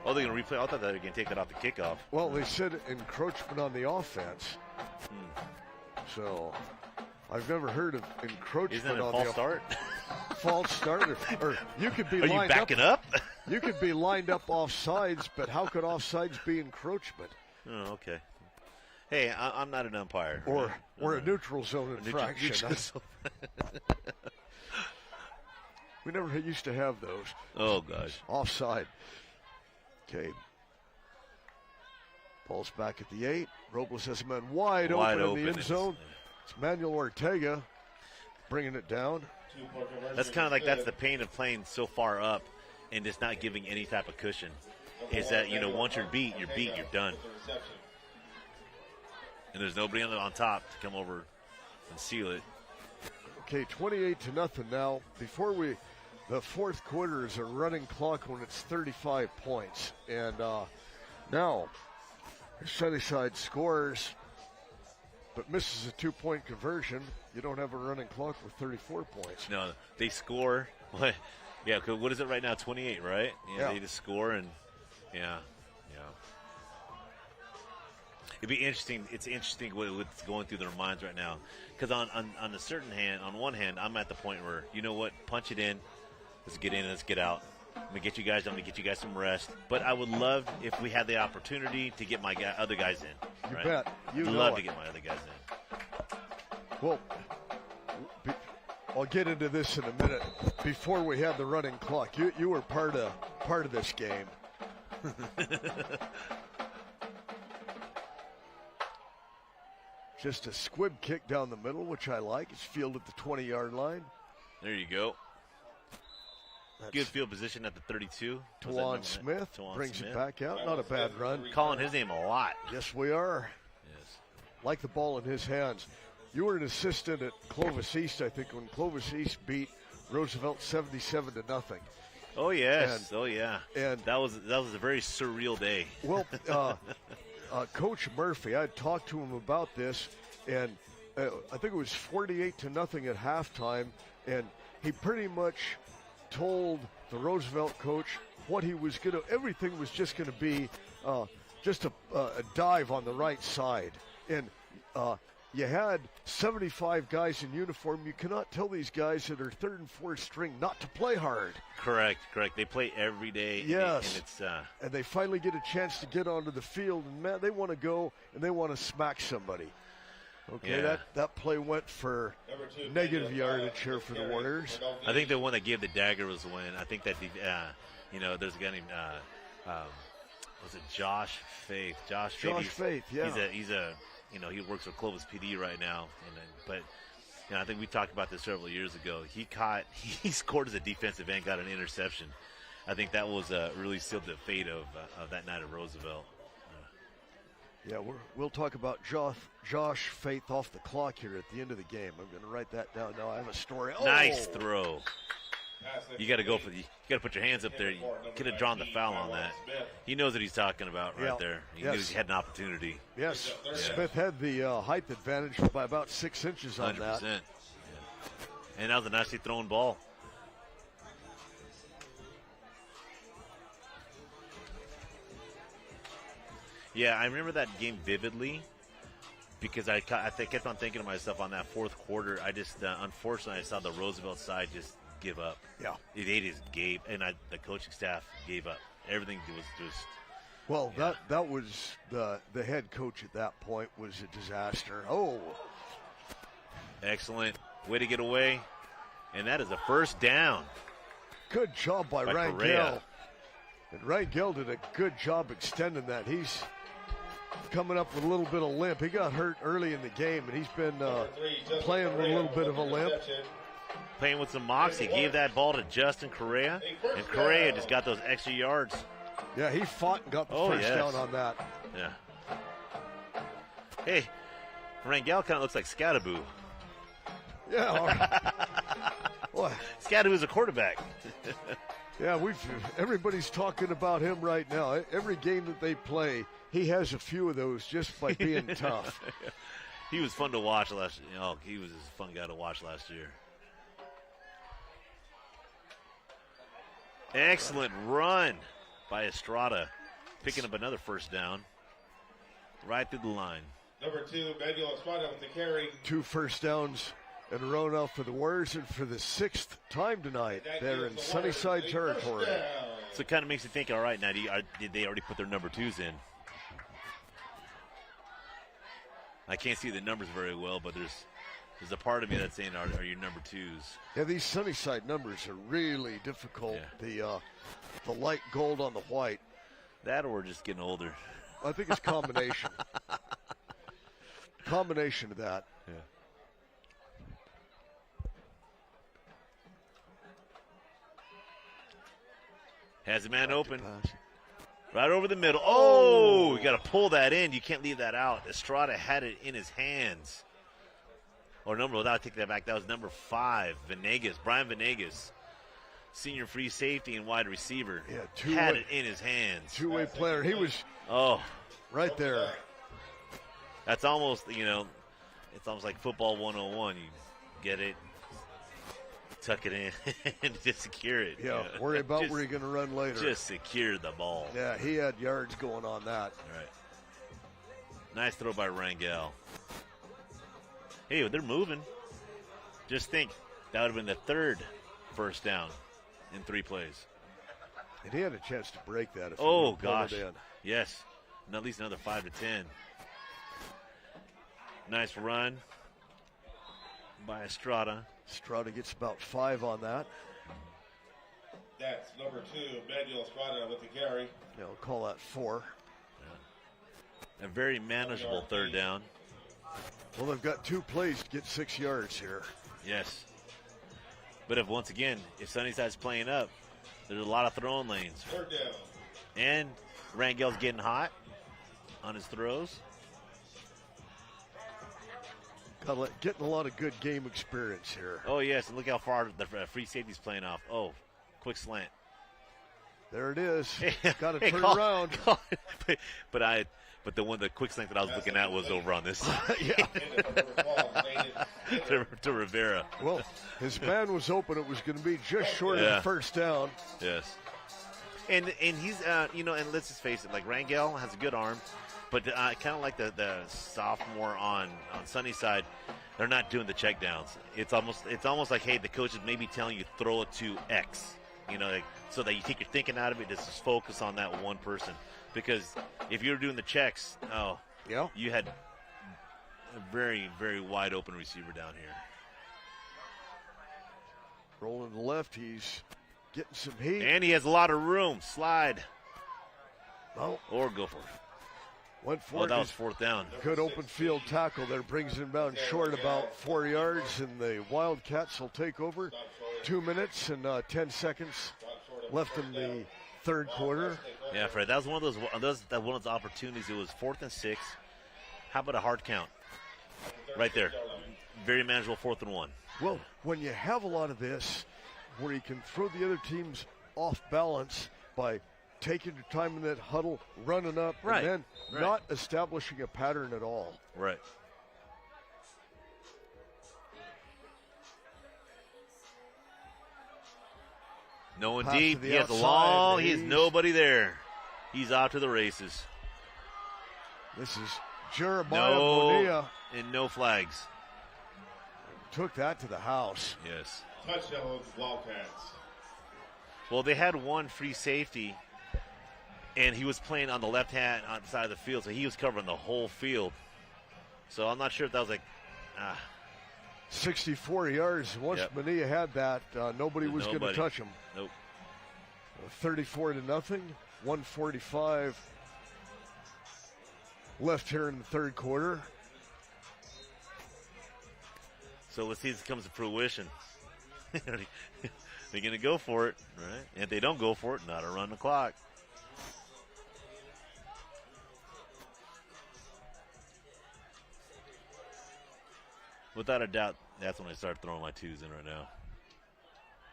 Oh, they're going to replay. I thought they were going to take that off the kickoff. Well, they said encroachment on the offense. So, I've never heard of encroachment Isn't it a on false the start? False start, or you could be Are you lined backing up? You could be lined up offsides, but how could offsides be encroachment? Oh, okay. Hey, I'm not an umpire. Or a neutral zone infraction. We never used to have those. Oh, gosh. Offside. Okay. Ball's back at the 8. Robles has a man wide open in the end zone. It's Manuel Ortega bringing it down. That's kind of like that's the pain of playing so far up and just not giving any type of cushion. Is that, once you're beat, you're done. And there's nobody on top to come over and seal it. Okay, 28-0 now. The fourth quarter is a running clock when it's 35 points. And now, Sunnyside scores, but misses a 2-point conversion. You don't have a running clock with 34 points. No, they score. Yeah, what is it right now? 28, right? Yeah. They just score and, yeah. It'd be interesting. It's interesting what's going through their minds right now. Because on one hand, I'm at the point where, you know what, punch it in. Let's get in, let's get out. I'm going to get you guys some rest. But I would love if we had the opportunity to get my other guys in. You right? bet. I'd love to get my other guys in. Well, I'll get into this in a minute. Before we had the running clock, you were part of this game. Just a squib kick down the middle, which I like. It's fielded at the 20-yard line. There you go. Good field position at the 32. Tawan Smith brings it back out. Not a bad run. Calling his name a lot. Yes, we are. Yes. Like the ball in his hands. You were an assistant at Clovis East, I think, when Clovis East beat Roosevelt 77-0. Oh yes, and that was a very surreal day. Well, Coach Murphy, I talked to him about this, and I think it was 48-0 at halftime, and he pretty much told the Roosevelt coach what he was going to. Everything was just going to be just a dive on the right side, and you had 75 guys in uniform. You cannot tell these guys that are third and fourth string not to play hard. Correct. They play every day. Yes. And it's and they finally get a chance to get onto the field, and man, they want to go and they want to smack somebody. Okay, yeah. that play went for negative yardage here for the Warriors. I think the one that gave the dagger was when I think that there's a guy named was it Josh Faith? Josh Faith, yeah. He's a he works with Clovis PD right now, but I think we talked about this several years ago. He scored as a defensive end, got an interception. I think that was really sealed the fate of that night at Roosevelt. Yeah, we'll talk about Josh Faith off the clock here at the end of the game. I'm going to write that down now. I have a story. Oh! Nice throw. You got to go you got to put your hands up there. You could have drawn the foul on that. He knows what he's talking about right there. He knew he had an opportunity. Yes, Smith had the height advantage by about 6 inches on 100%. that. Yeah. And that was a nicely thrown ball. Yeah, I remember that game vividly because I kept on thinking to myself on that fourth quarter. I just, unfortunately, I saw the Roosevelt side just give up. Yeah. They just gave, and the coaching staff gave up. Everything was just. Well, that was the head coach at that point was a disaster. Oh. Excellent. Way to get away. And that is a first down. Good job by Rangel. Correa. And Rangel did a good job extending that. He's coming up with a little bit of limp. He got hurt early in the game, and he's been playing with a little bit of a limp. Playing with some moxie. Gave that ball to Justin Correa, and Correa just got those extra yards. Yeah, he fought and got the first down on that. Yeah. Hey, Rangel kind of looks like Scattaboo. Yeah. What? Scattaboo's a quarterback. Yeah, everybody's talking about him right now. Every game that they play, he has a few of those just by being tough. He was fun to watch last year. Oh, he was a fun guy to watch last year. Excellent run by Estrada, picking up another first down right through the line. Number 2, Manuel Estrada with the carry. 2 first downs in a row now for the Warriors, and for the 6th time tonight, they're in Sunnyside territory. So it kind of makes you think, all right, now did they already put their number 2s in? I can't see the numbers very well, but there's a part of me that's saying, are your number 2s? Yeah, these Sunnyside numbers are really difficult. Yeah. The light gold on the white. That or we're just getting older. I think it's combination. Combination of that. Yeah. Has a man open. Right over the middle. Oh, you got to pull that in. You can't leave that out. Estrada had it in his hands. Or I'll take that back. That was number 5, Venegas, Brian Venegas, senior free safety and wide receiver. Yeah, had it in his hands. Two-way player. He was right there. That's almost, it's almost like football 101. You get it, tuck it in, and just secure it. Yeah, worry about where you're going to run later. Just secure the ball. Yeah, he had yards going on that. All right. Nice throw by Rangel. Hey, they're moving. Just think, that would have been the 3rd first down in 3 plays. And he had a chance to break that. If oh, gosh. Yes. And at least another 5 to 10. Nice run by Estrada. Estrada gets about 5 on that. That's number 2, Manuel Estrada with the carry. Yeah, we'll call that 4. Yeah. A very manageable 3rd down. Well, they've got 2 plays to get 6 yards here. Yes. But if Sunnyside's playing up, there's a lot of throwing lanes. 3rd down. And Rangel's getting hot on his throws. Getting a lot of good game experience here. Oh, yes, and look how far the free safety's playing off. Oh, quick slant. There it is. Got to turn around. But the quick slant that I was looking at was over on this side. to Rivera. Well, his man was open. It was going to be just short of the first down. Yes. And he's, and let's just face it, like Rangel has a good arm, but kind of like the sophomore on Sunnyside, they're not doing the checkdowns. It's almost like, hey, the coach is maybe telling you throw it to X, so that you take your thinking out of it, just focus on that one person. Because if you were doing the checks, you had a very, very wide open receiver down here. Rolling to the left, he's getting some heat. And he has a lot of room. Slide. Oh. Or go for it. Went for it. That was 4th down. Good open field tackle there. Brings him down short about 4 yards, and the Wildcats will take over. 2 minutes and 10 seconds left in the 3rd quarter. Yeah, Fred, that was one of those opportunities. It was 4th and 6. How about a hard count? Right there. Very manageable 4th and 1. Well, when you have a lot of this, where you can throw the other teams off balance by taking your time in that huddle, running up, and then not establishing a pattern at all. Right. No one deep. He has nobody there. He's out to the races. This is Jeremiah Bonilla. And no flags. Took that to the house. Yes. Touchdown, Wildcats. Well, they had one free safety, and he was playing on the left-hand side of the field, so he was covering the whole field. So I'm not sure if that was like, 64 yards. Once Bonilla had that, nobody was going to touch him. Nope. 34-0, 1:45 left here in the third quarter. So let's see if it comes to fruition. They're going to go for it, right? And if they don't go for it, not a run the clock. Without a doubt, that's when I start throwing my twos in right now.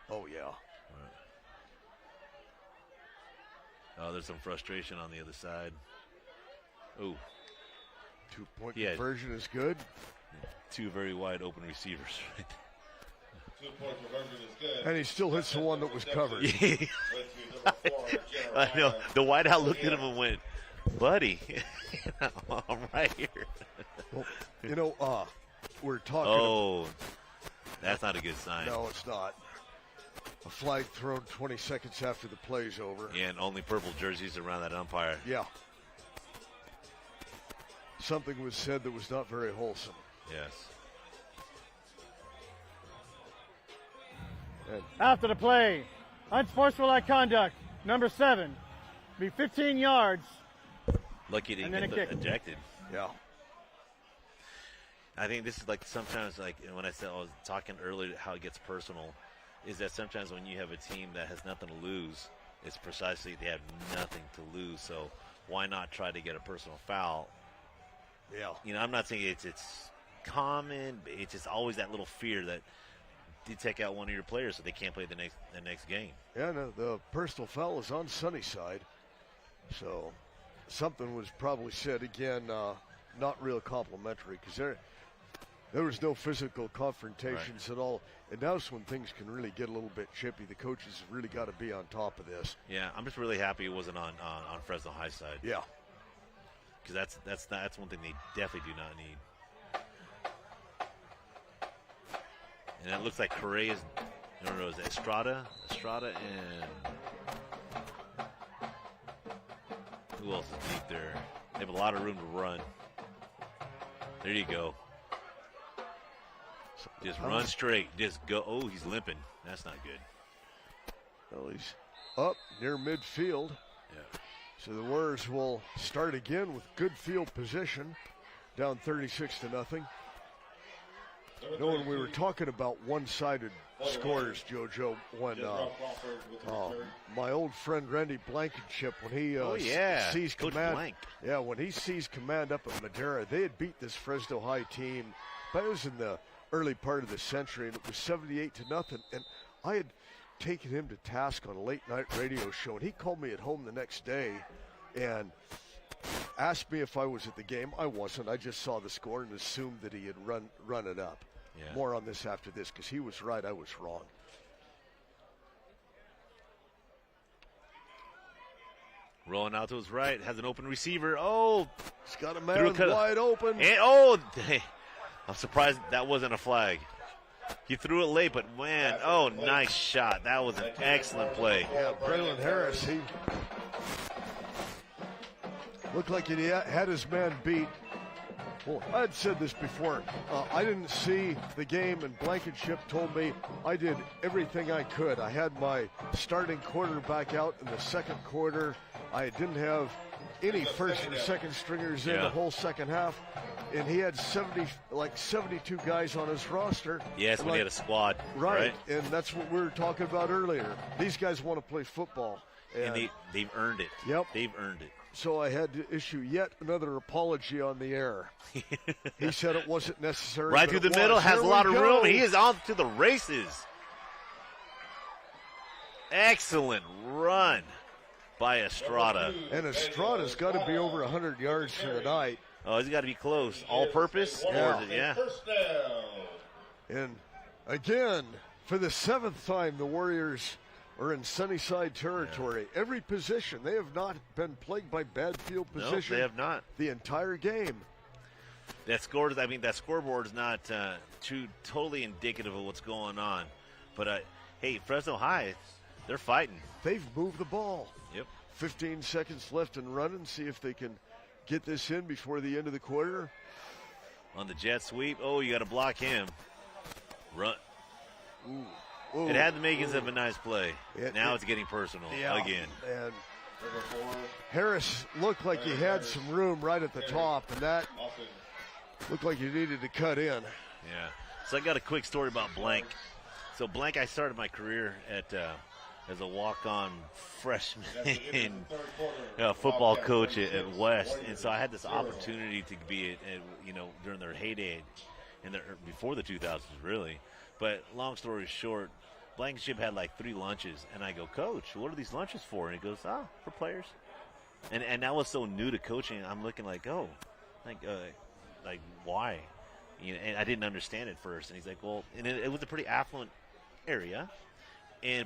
Oh, yeah. Right. Oh, there's some frustration on the other side. Oh. 2-point conversion is good. Two very wide open receivers. 2-point conversion is good. And he still hits the one that was covered. I know. The wideout looked at him and went, buddy, I'm right here. Well, you know, we're talking. Oh, that's not a good sign. No, it's not. A flag thrown 20 seconds after the play's over. And only purple jerseys around that umpire. Yeah. Something was said that was not very wholesome. Yes. After the play, unsportsmanlike conduct, number 7, be 15 yards. Lucky they didn't get ejected. Yeah. I think this is like sometimes, like when I said I was talking earlier, how it gets personal, is that sometimes when you have a team that has nothing to lose, it's precisely they have nothing to lose. So why not try to get a personal foul? Yeah. You know, I'm not saying it's common, but it's just always that little fear that you take out one of your players so they can't play the next game. Yeah, no, the personal foul is on Sunnyside. So something was probably said again, not real complimentary, because there was no physical confrontations at all. And that's when things can really get a little bit chippy. The coaches have really got to be on top of this. Yeah, I'm just really happy it wasn't on Fresno High side. Yeah. Because that's one thing they definitely do not need. And it looks like Correa's, no, is it Estrada and who else is deep there? They have a lot of room to run. There you go. Just run straight. Just go. Oh, he's limping. That's not good. Well, he's up near midfield. Yeah. So the Warriors will start again with good field position, down 36-0. When we were talking about one-sided scores, JoJo, when my old friend Randy Blankenship, when he seized command, when he seized command up at Madera, they had beat this Fresno High team, but it was in the early part of the century, and it was 78-0. And I had taken him to task on a late-night radio show, and he called me at home the next day and asked me if I was at the game. I wasn't. I just saw the score and assumed that he had run it up. Yeah. More on this after this, because he was right, I was wrong. Rolling out to his right, has an open receiver. Oh, he's got a man wide open. And I'm surprised that wasn't a flag. He threw it late, but man, nice shot. That was an excellent play. Yeah, Braylon Harris, he looked like he had his man beat. Well, I had said this before. I didn't see the game, and Blankenship told me I did everything I could. I had my starting quarterback out in the second quarter. I didn't have any first or second stringers in the whole second half, and he had 72 guys on his roster. Yes, when he had a squad. Right, and that's what we were talking about earlier. These guys want to play football. And they've earned it. Yep. They've earned it. So I had to issue yet another apology on the air. He said it wasn't necessary. Right through the middle, has a lot of room. He is on to the races. Excellent run by Estrada. And Estrada's got to be over 100 yards for the night. Oh, he's got to be close. All-purpose? Yeah. And again, for the 7th time, the Warriors are in Sunnyside territory. Yeah. Every position. They have not been plagued by bad field position. No, they have not. The entire game. That scoreboard is not totally indicative of what's going on. But, hey, Fresno High, they're fighting. They've moved the ball. Yep. 15 seconds left and running. See if they can get this in before the end of the quarter. On the jet sweep. Oh, you got to block him. Run. Ooh. Ooh. It had the makings of a nice play. Now it's getting personal again. And Harris looked like he had some room right at the top, and that looked like he needed to cut in. Yeah. So I got a quick story about Blank. So Blank, I started my career at as a walk-on freshman football coach at West, and so I had this opportunity to be during their heyday, before the 2000s really. But long story short, Blankenship had like 3 lunches, and I go, Coach, what are these lunches for? And he goes, for players. And that was so new to coaching. I'm looking like, why? And I didn't understand it first. And he's like, well, and it was a pretty affluent area,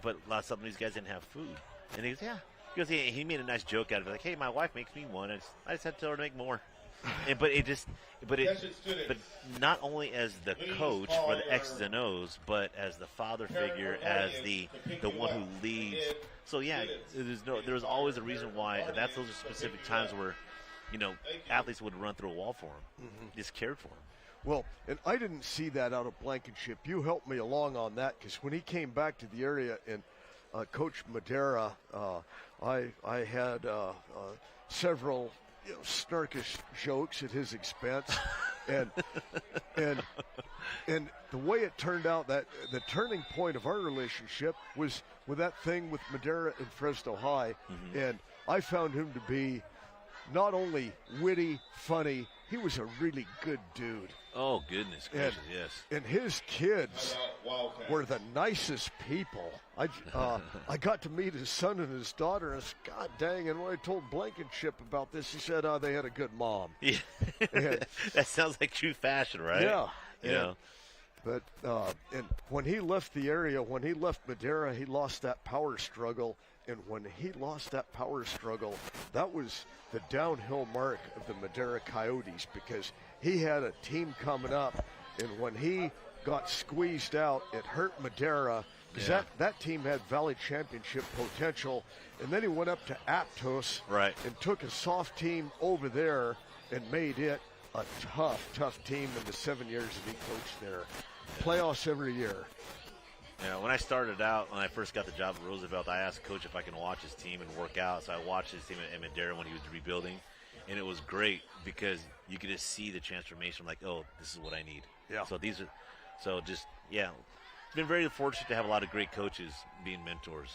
but some of these guys didn't have food. And he goes, yeah. He made a nice joke out of it, like, hey, my wife makes me one. I just had to tell her to make more. But not only as the coach for the X's and O's, but as the father figure, as the one who leads. So yeah, there's always a reason why. Those are specific times where, athletes would run through a wall for him, just cared for him. Well, and I didn't see that out of Blankenship. You helped me along on that, because when he came back to the area and Coach Madera, I had several snarkish jokes at his expense, and the way it turned out, that the turning point of our relationship was with that thing with Madera and Fresno High, and I found him to be not only witty, funny, he was a really good dude. Oh, goodness gracious, yes. And his kids were the nicest people. I got to meet his son and his daughter, and God dang, and when I told Blankenship about this, he said, they had a good mom. Yeah. That sounds like true fashion, right? Yeah. But and when he left the area, when he left Madera, he lost that power struggle. And when he lost that power struggle, that was the downhill mark of the Madera Coyotes, because he had a team coming up, and when he got squeezed out, it hurt Madera, because that team had Valley Championship potential. And then he went up to Aptos and took a soft team over there and made it a tough team in the 7 years that he coached there. Playoffs every year. Yeah, when I started out, when I first got the job at Roosevelt, I asked Coach if I can watch his team and work out. So I watched his team at Madera when he was rebuilding, and it was great because you could just see the transformation. Like, oh, this is what I need. Yeah. Been very fortunate to have a lot of great coaches being mentors.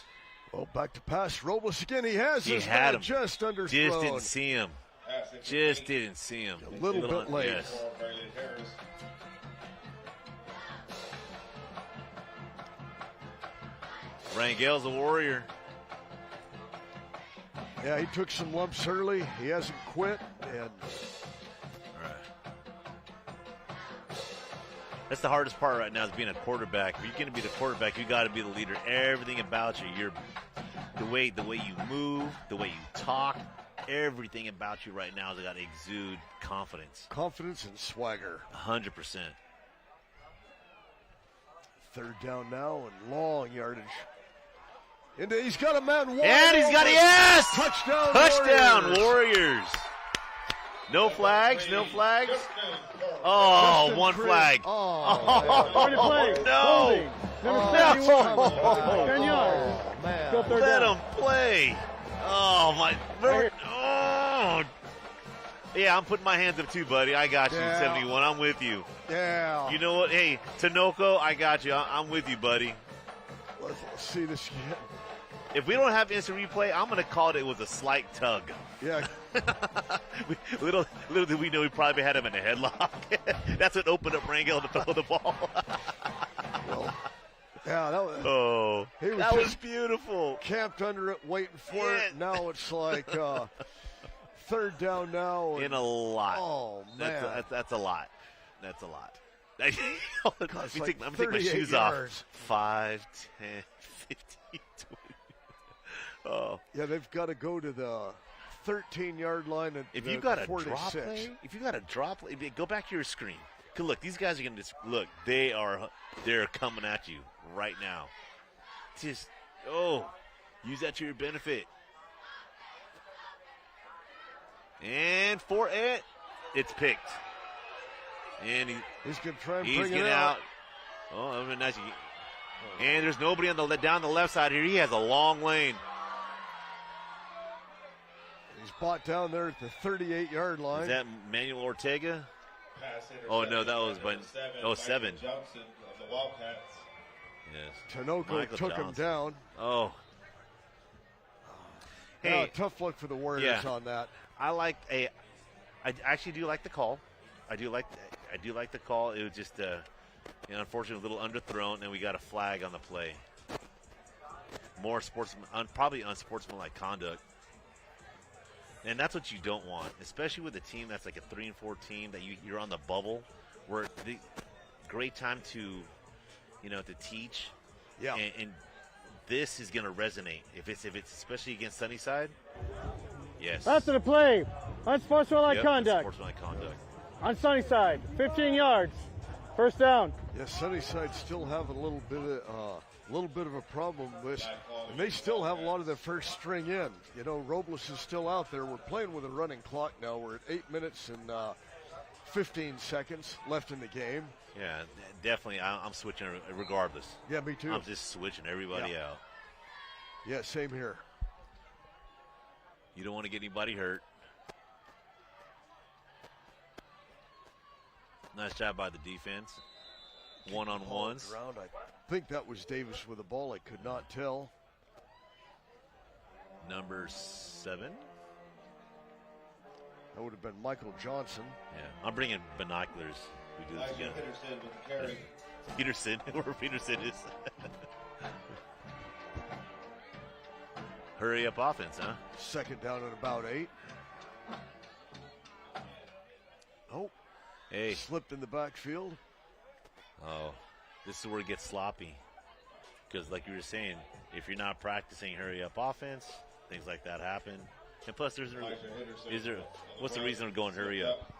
Well, back to pass. Robles again. He has his had man him. Just underthrown. Just didn't see him. A little bit late. Yes. Rangel's a warrior. Yeah, he took some lumps early. He hasn't quit. And that's the hardest part right now, is being a quarterback. If you're going to be the quarterback, you got to be the leader. Everything about you, the way you move, the way you talk, everything about you right now has got to exude confidence. Confidence and swagger. 100%. Third down now and long yardage. And he's got a man wide. And he's got Touchdown Warriors. No flags. Oh, Justin one Chris. flag. No. Number 71. 10 yards. Man. Go third Let down. him play. Oh, my. Oh. Yeah, I'm putting my hands up too, buddy. I got you, 71. I'm with you. Yeah. You know what? Hey, Tinoco, I got you. I'm with you, buddy. Let's see this again. If we don't have instant replay, I'm going to call it was a slight tug. Yeah. Little did we know we probably had him in a headlock. That's what opened up Rangel to throw the ball. Well, yeah, that was beautiful. Camped under it, waiting for it. Now it's like third down now. In a lot. Oh, man. That's a lot. That's a lot. Let me take my shoes yards. off. 5, 10, 15, 20. Oh. Yeah, they've got to go to the 13-yard line at If the you got a 46. drop play, go back to your screen. 'Cause look, these guys are going to just look. They're coming at you right now. Just use that to your benefit. And for it, it's picked. And he's going to try and he's bring it getting out. Oh, that would be nice. And there's nobody down the left side here. He has a long lane. He's bought down there at the 38-yard line. Is that Manuel Ortega? Oh, no, that was seven. Johnson of the Wildcats. Yes. Tinoco Michael took him Johnson. down. Oh. Hey, tough luck for the Warriors on that. I actually do like the call. I do like the call. It was just unfortunately a little underthrown, and we got a flag on the play. More probably unsportsmanlike conduct. And that's what you don't want, especially with a team that's like a 3-4 team that you're on the bubble, where the great time to teach. Yeah. And this is going to resonate if it's especially against Sunnyside. Yes. After the play, unsportsmanlike conduct. Unsportsmanlike conduct. On Sunnyside, 15 yards, first down. Yes, Sunnyside still have a little bit of a problem with, and they still have a lot of their first string in. Robles is still out there. We're playing with a running clock now. We're at 8 minutes and 15 seconds left in the game. Yeah, definitely. I'm switching regardless. Yeah, me too. I'm just switching everybody out. Yeah, same here. You don't want to get anybody hurt. Nice job by the defense. One-on-ones. I think that was Davis with the ball. I could not tell. Number 7. That would have been Michael Johnson. Yeah, I'm bringing binoculars. We do this again. Peterson with the carry. Peterson, where Peterson is. Hurry up offense, huh? Second down at about 8. Oh, hey, slipped in the backfield. Oh, this is where it gets sloppy. Because like you were saying, if you're not practicing hurry up offense, things like that happen. And plus, what's the reason we're going hurry up?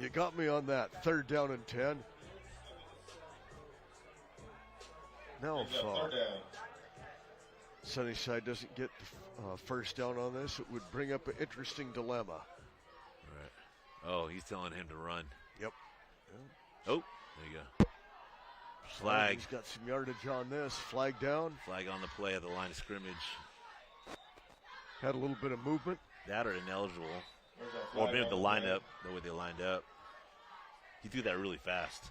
You got me on that. Third down and 10. Now, if Sunnyside doesn't get the first down on this, it would bring up an interesting dilemma. Right. Oh, he's telling him to run. Yep. Oh, there you go. Flag. He's got some yardage on this. Flag down. Flag on the play at the line of scrimmage. Had a little bit of movement. That or ineligible. Or maybe the lineup, the way they lined up. He threw that really fast.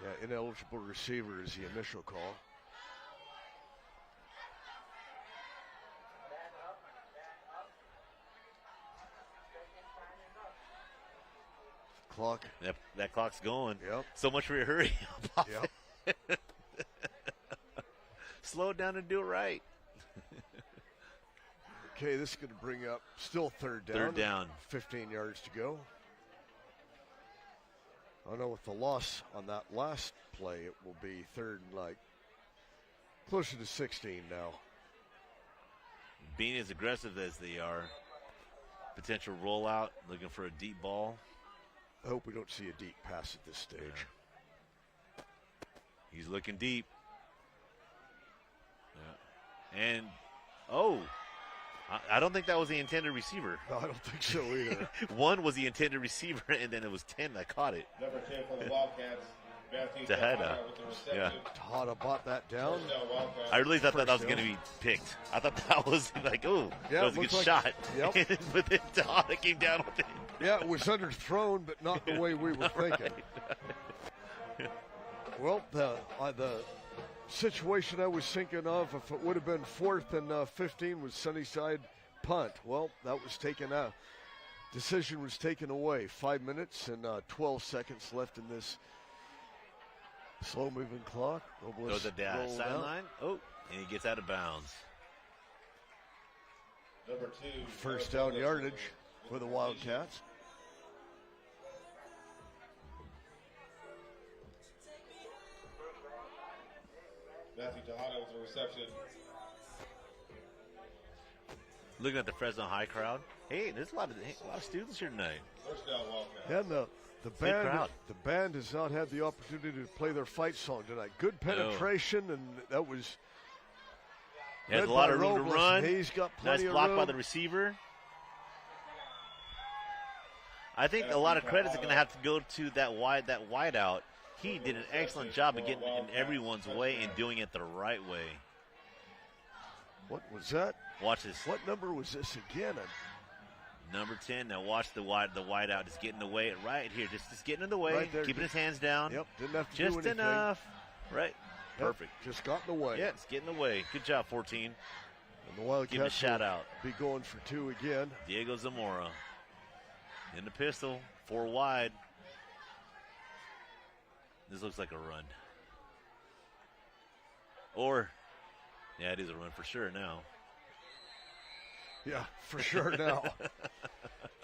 Yeah, ineligible receiver is the initial call. Clock. Yep, that clock's going. Yep. So much for your hurry. Yep. Slow it down and do it right. Okay, this is going to bring up still third down. Third down. 15 yards to go. I know with the loss on that last play, it will be third and closer to 16 now. Being as aggressive as they are, potential rollout, looking for a deep ball. I hope we don't see a deep pass at this stage. Yeah. He's looking deep. Yeah. And, I don't think that was the intended receiver. No, I don't think so either. One was the intended receiver, and then it was 10 that caught it. Number 10 for the Wildcats. Tejada. Yeah. Tejada bought that down. I really thought that was going to be picked. I thought that was that was a good shot. Yep. But then Tejada came down with it. Yeah, it was underthrown, but not the way we were thinking. Right. Well, the situation I was thinking of, if it would have been 4th and 15, was Sunnyside punt. Well, that was taken out. Decision was taken away. 5 minutes and 12 seconds left in this slow-moving clock. Goes at the sideline. Oh, and he gets out of bounds. Number 2. First down yardage for the Wildcats. Matthew Tejada with the reception. Looking at the Fresno High crowd. Hey, there's a lot of students here tonight. First down, Wildcat. And the band has not had the opportunity to play their fight song tonight. Good penetration, and that was. He has a lot of room to run. He's got plenty nice block of room. by the receiver. I think a lot of credits are going to have to go to that wide out. He did an excellent job of getting in everyone's way and doing it the right way. What was that? Watch this. What number was this again? Number 10. Now watch the wide out. Just getting in the way right here. Just getting in the way. Right there. Keeping his hands down. Yep. Didn't have to just do anything. enough. Right. Yep, Perfect. Just got in the way. Yeah, it's getting in the way. Good job, 14. And the Wildcats give him a shout out. Be going for 2 again. Diego Zamora in the pistol, 4 wide. This looks like a run. Or, yeah, it is a run for sure now. Yeah, for sure now.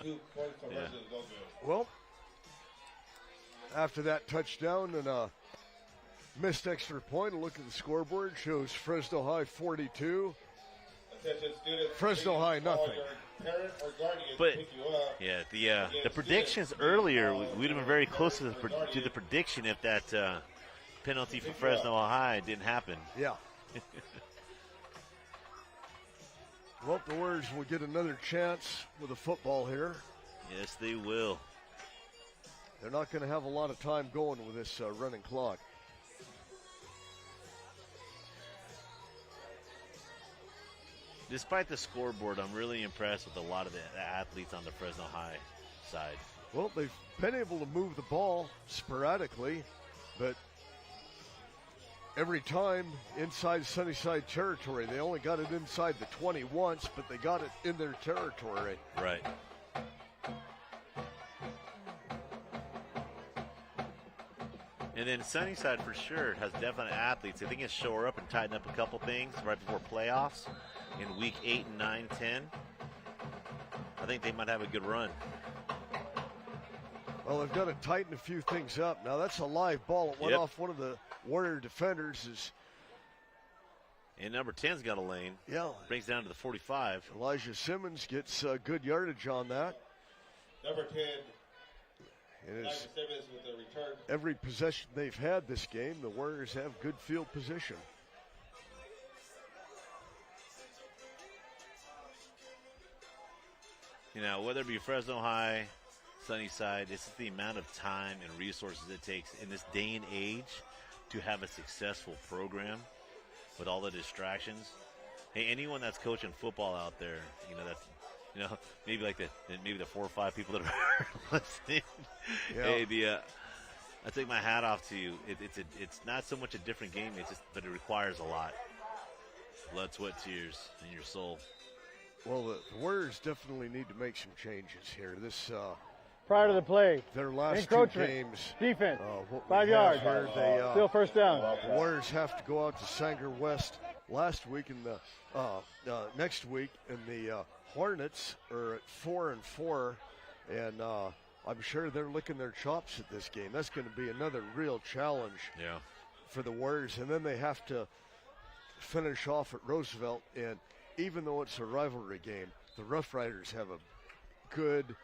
2 points for Yeah. Fresno, no good. Well, after that touchdown and a missed extra point, a look at the scoreboard shows Fresno High 42. Attention students. Fresno please High, call nothing. your parent or guardian But to pick you up. yeah, the predictions earlier, we'd have been very close to the prediction if that penalty for Fresno High didn't happen. Yeah. Well, the Warriors will get another chance with the football here. Yes, they will. They're not going to have a lot of time going with this running clock. Despite the scoreboard, I'm really impressed with a lot of the athletes on the Fresno High side. Well, they've been able to move the ball sporadically, but every time inside Sunnyside territory. They only got it inside the 20 once, but they got it in their territory. Right. And then Sunnyside for sure has definite athletes. I think it's shore up and tighten up a couple things right before playoffs in week 8 and 9, 10. I think they might have a good run. Well, they've got to tighten a few things up. Now, that's a live ball. It went off one of the Warrior defenders. And number 10's got a lane. Yeah. Brings down to the 45. Elijah Simmons gets good yardage on that. Number 10. It Elijah is Simmons with the return. every possession they've had this game, the Warriors have good field position. You know, whether it be Fresno High, Sunnyside, this is the amount of time and resources it takes in this day and age to have a successful program with all the distractions. Hey, anyone that's coaching football out there, maybe like the 4 or 5 people that are listening. Yeah. Hey, I take my hat off to you. It's not so much a different game, but it requires a lot. Blood, sweat, tears, and your soul. Well, the Warriors definitely need to make some changes here. This prior to the play, their last encroachment, 2 games, defense, what we 5 have yards, here, they, still first down. The Warriors have to go out to Sanger West last week, and the next week, and the Hornets are at 4-4, and I'm sure they're licking their chops at this game. That's going to be another real challenge for the Warriors, and then they have to finish off at Roosevelt, and even though it's a rivalry game, the Rough Riders have a good,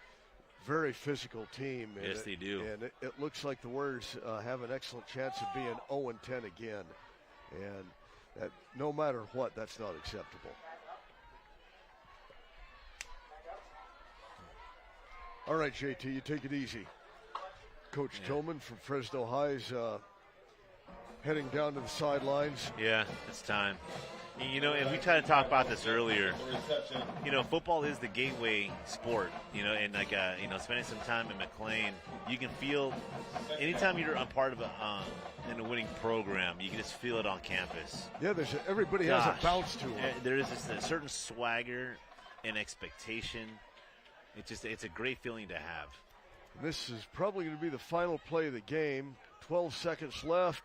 very physical team. And Yes, they do. And it looks like the Warriors have an excellent chance of being 0-10 again. And that, no matter what, that's not acceptable. All right, JT, you take it easy. Coach Tillman from Fresno High is heading down to the sidelines. Yeah, it's time. And we tried to talk about this earlier. Football is the gateway sport, and spending some time in McLean, you can feel, anytime you're a part of in a winning program, you can just feel it on campus. Yeah, everybody has a bounce to them. There is just a certain swagger and expectation. It's a great feeling to have. This is probably going to be the final play of the game. 12 seconds left.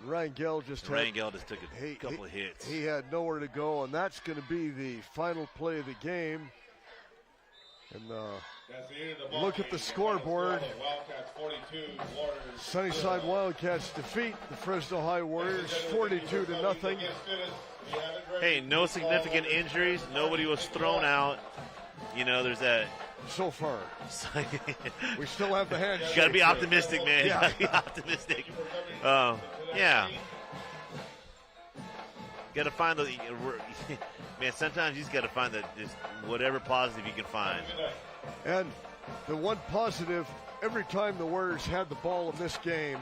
Rangel just took a couple of hits. He had nowhere to go, and that's going to be the final play of the game. And look at the scoreboard. Wildcats 42, Warriors. Sunnyside Wildcats defeat the Fresno High Warriors 42-0. Hey, no significant injuries. Nobody was thrown out. You know, there's that. So far. We still have the handshake. Got to be optimistic, man. Yeah. Got to be optimistic. Yeah. Got to find the. Man, sometimes you just got to find just whatever positive you can find. And the one positive, every time the Warriors had the ball in this game,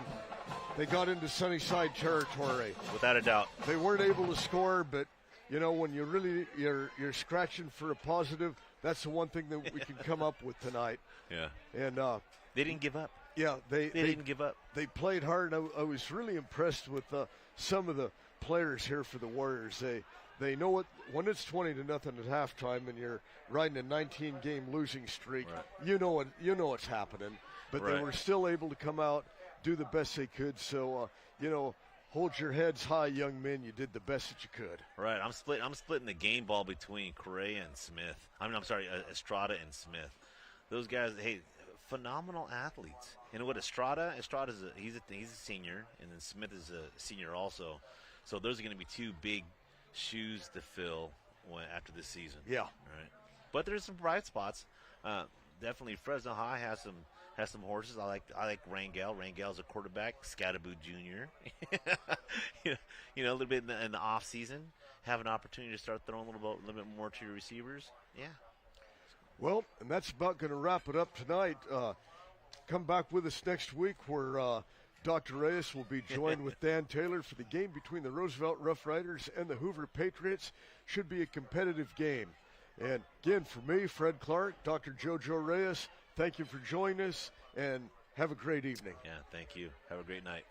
they got into Sunnyside territory. Without a doubt. They weren't able to score, but you know, when you're scratching for a positive, that's the one thing that we can come up with tonight. Yeah. And they didn't give up. Yeah, they didn't give up. They played hard. I was really impressed with some of the players here for the Warriors. They know it when it's 20-0 at halftime and you're riding a 19-game losing streak. Right. You know what's happening. But Right. they were still able to come out, do the best they could. So hold your heads high, young men. You did the best that you could. Right. I'm splitting the game ball between Correa and Smith. Estrada and Smith. Those guys, hey, phenomenal athletes. You know what? Estrada's he's a senior, and then Smith is a senior also. So those are going to be two big shoes to fill after this season. Yeah. Right. But there's some bright spots. Definitely Fresno High has some horses. I like Rangel. Rangel's a quarterback. Scattaboo Jr. A little bit in the off season, have an opportunity to start throwing a little bit more to your receivers. Yeah. Well, and that's about going to wrap it up tonight. Come back with us next week where Dr. Reyes will be joined with Dan Taylor for the game between the Roosevelt Rough Riders and the Hoover Patriots. Should be a competitive game. And again, for me, Fred Clark, Dr. JoJo Reyes, thank you for joining us, and have a great evening. Yeah, thank you. Have a great night.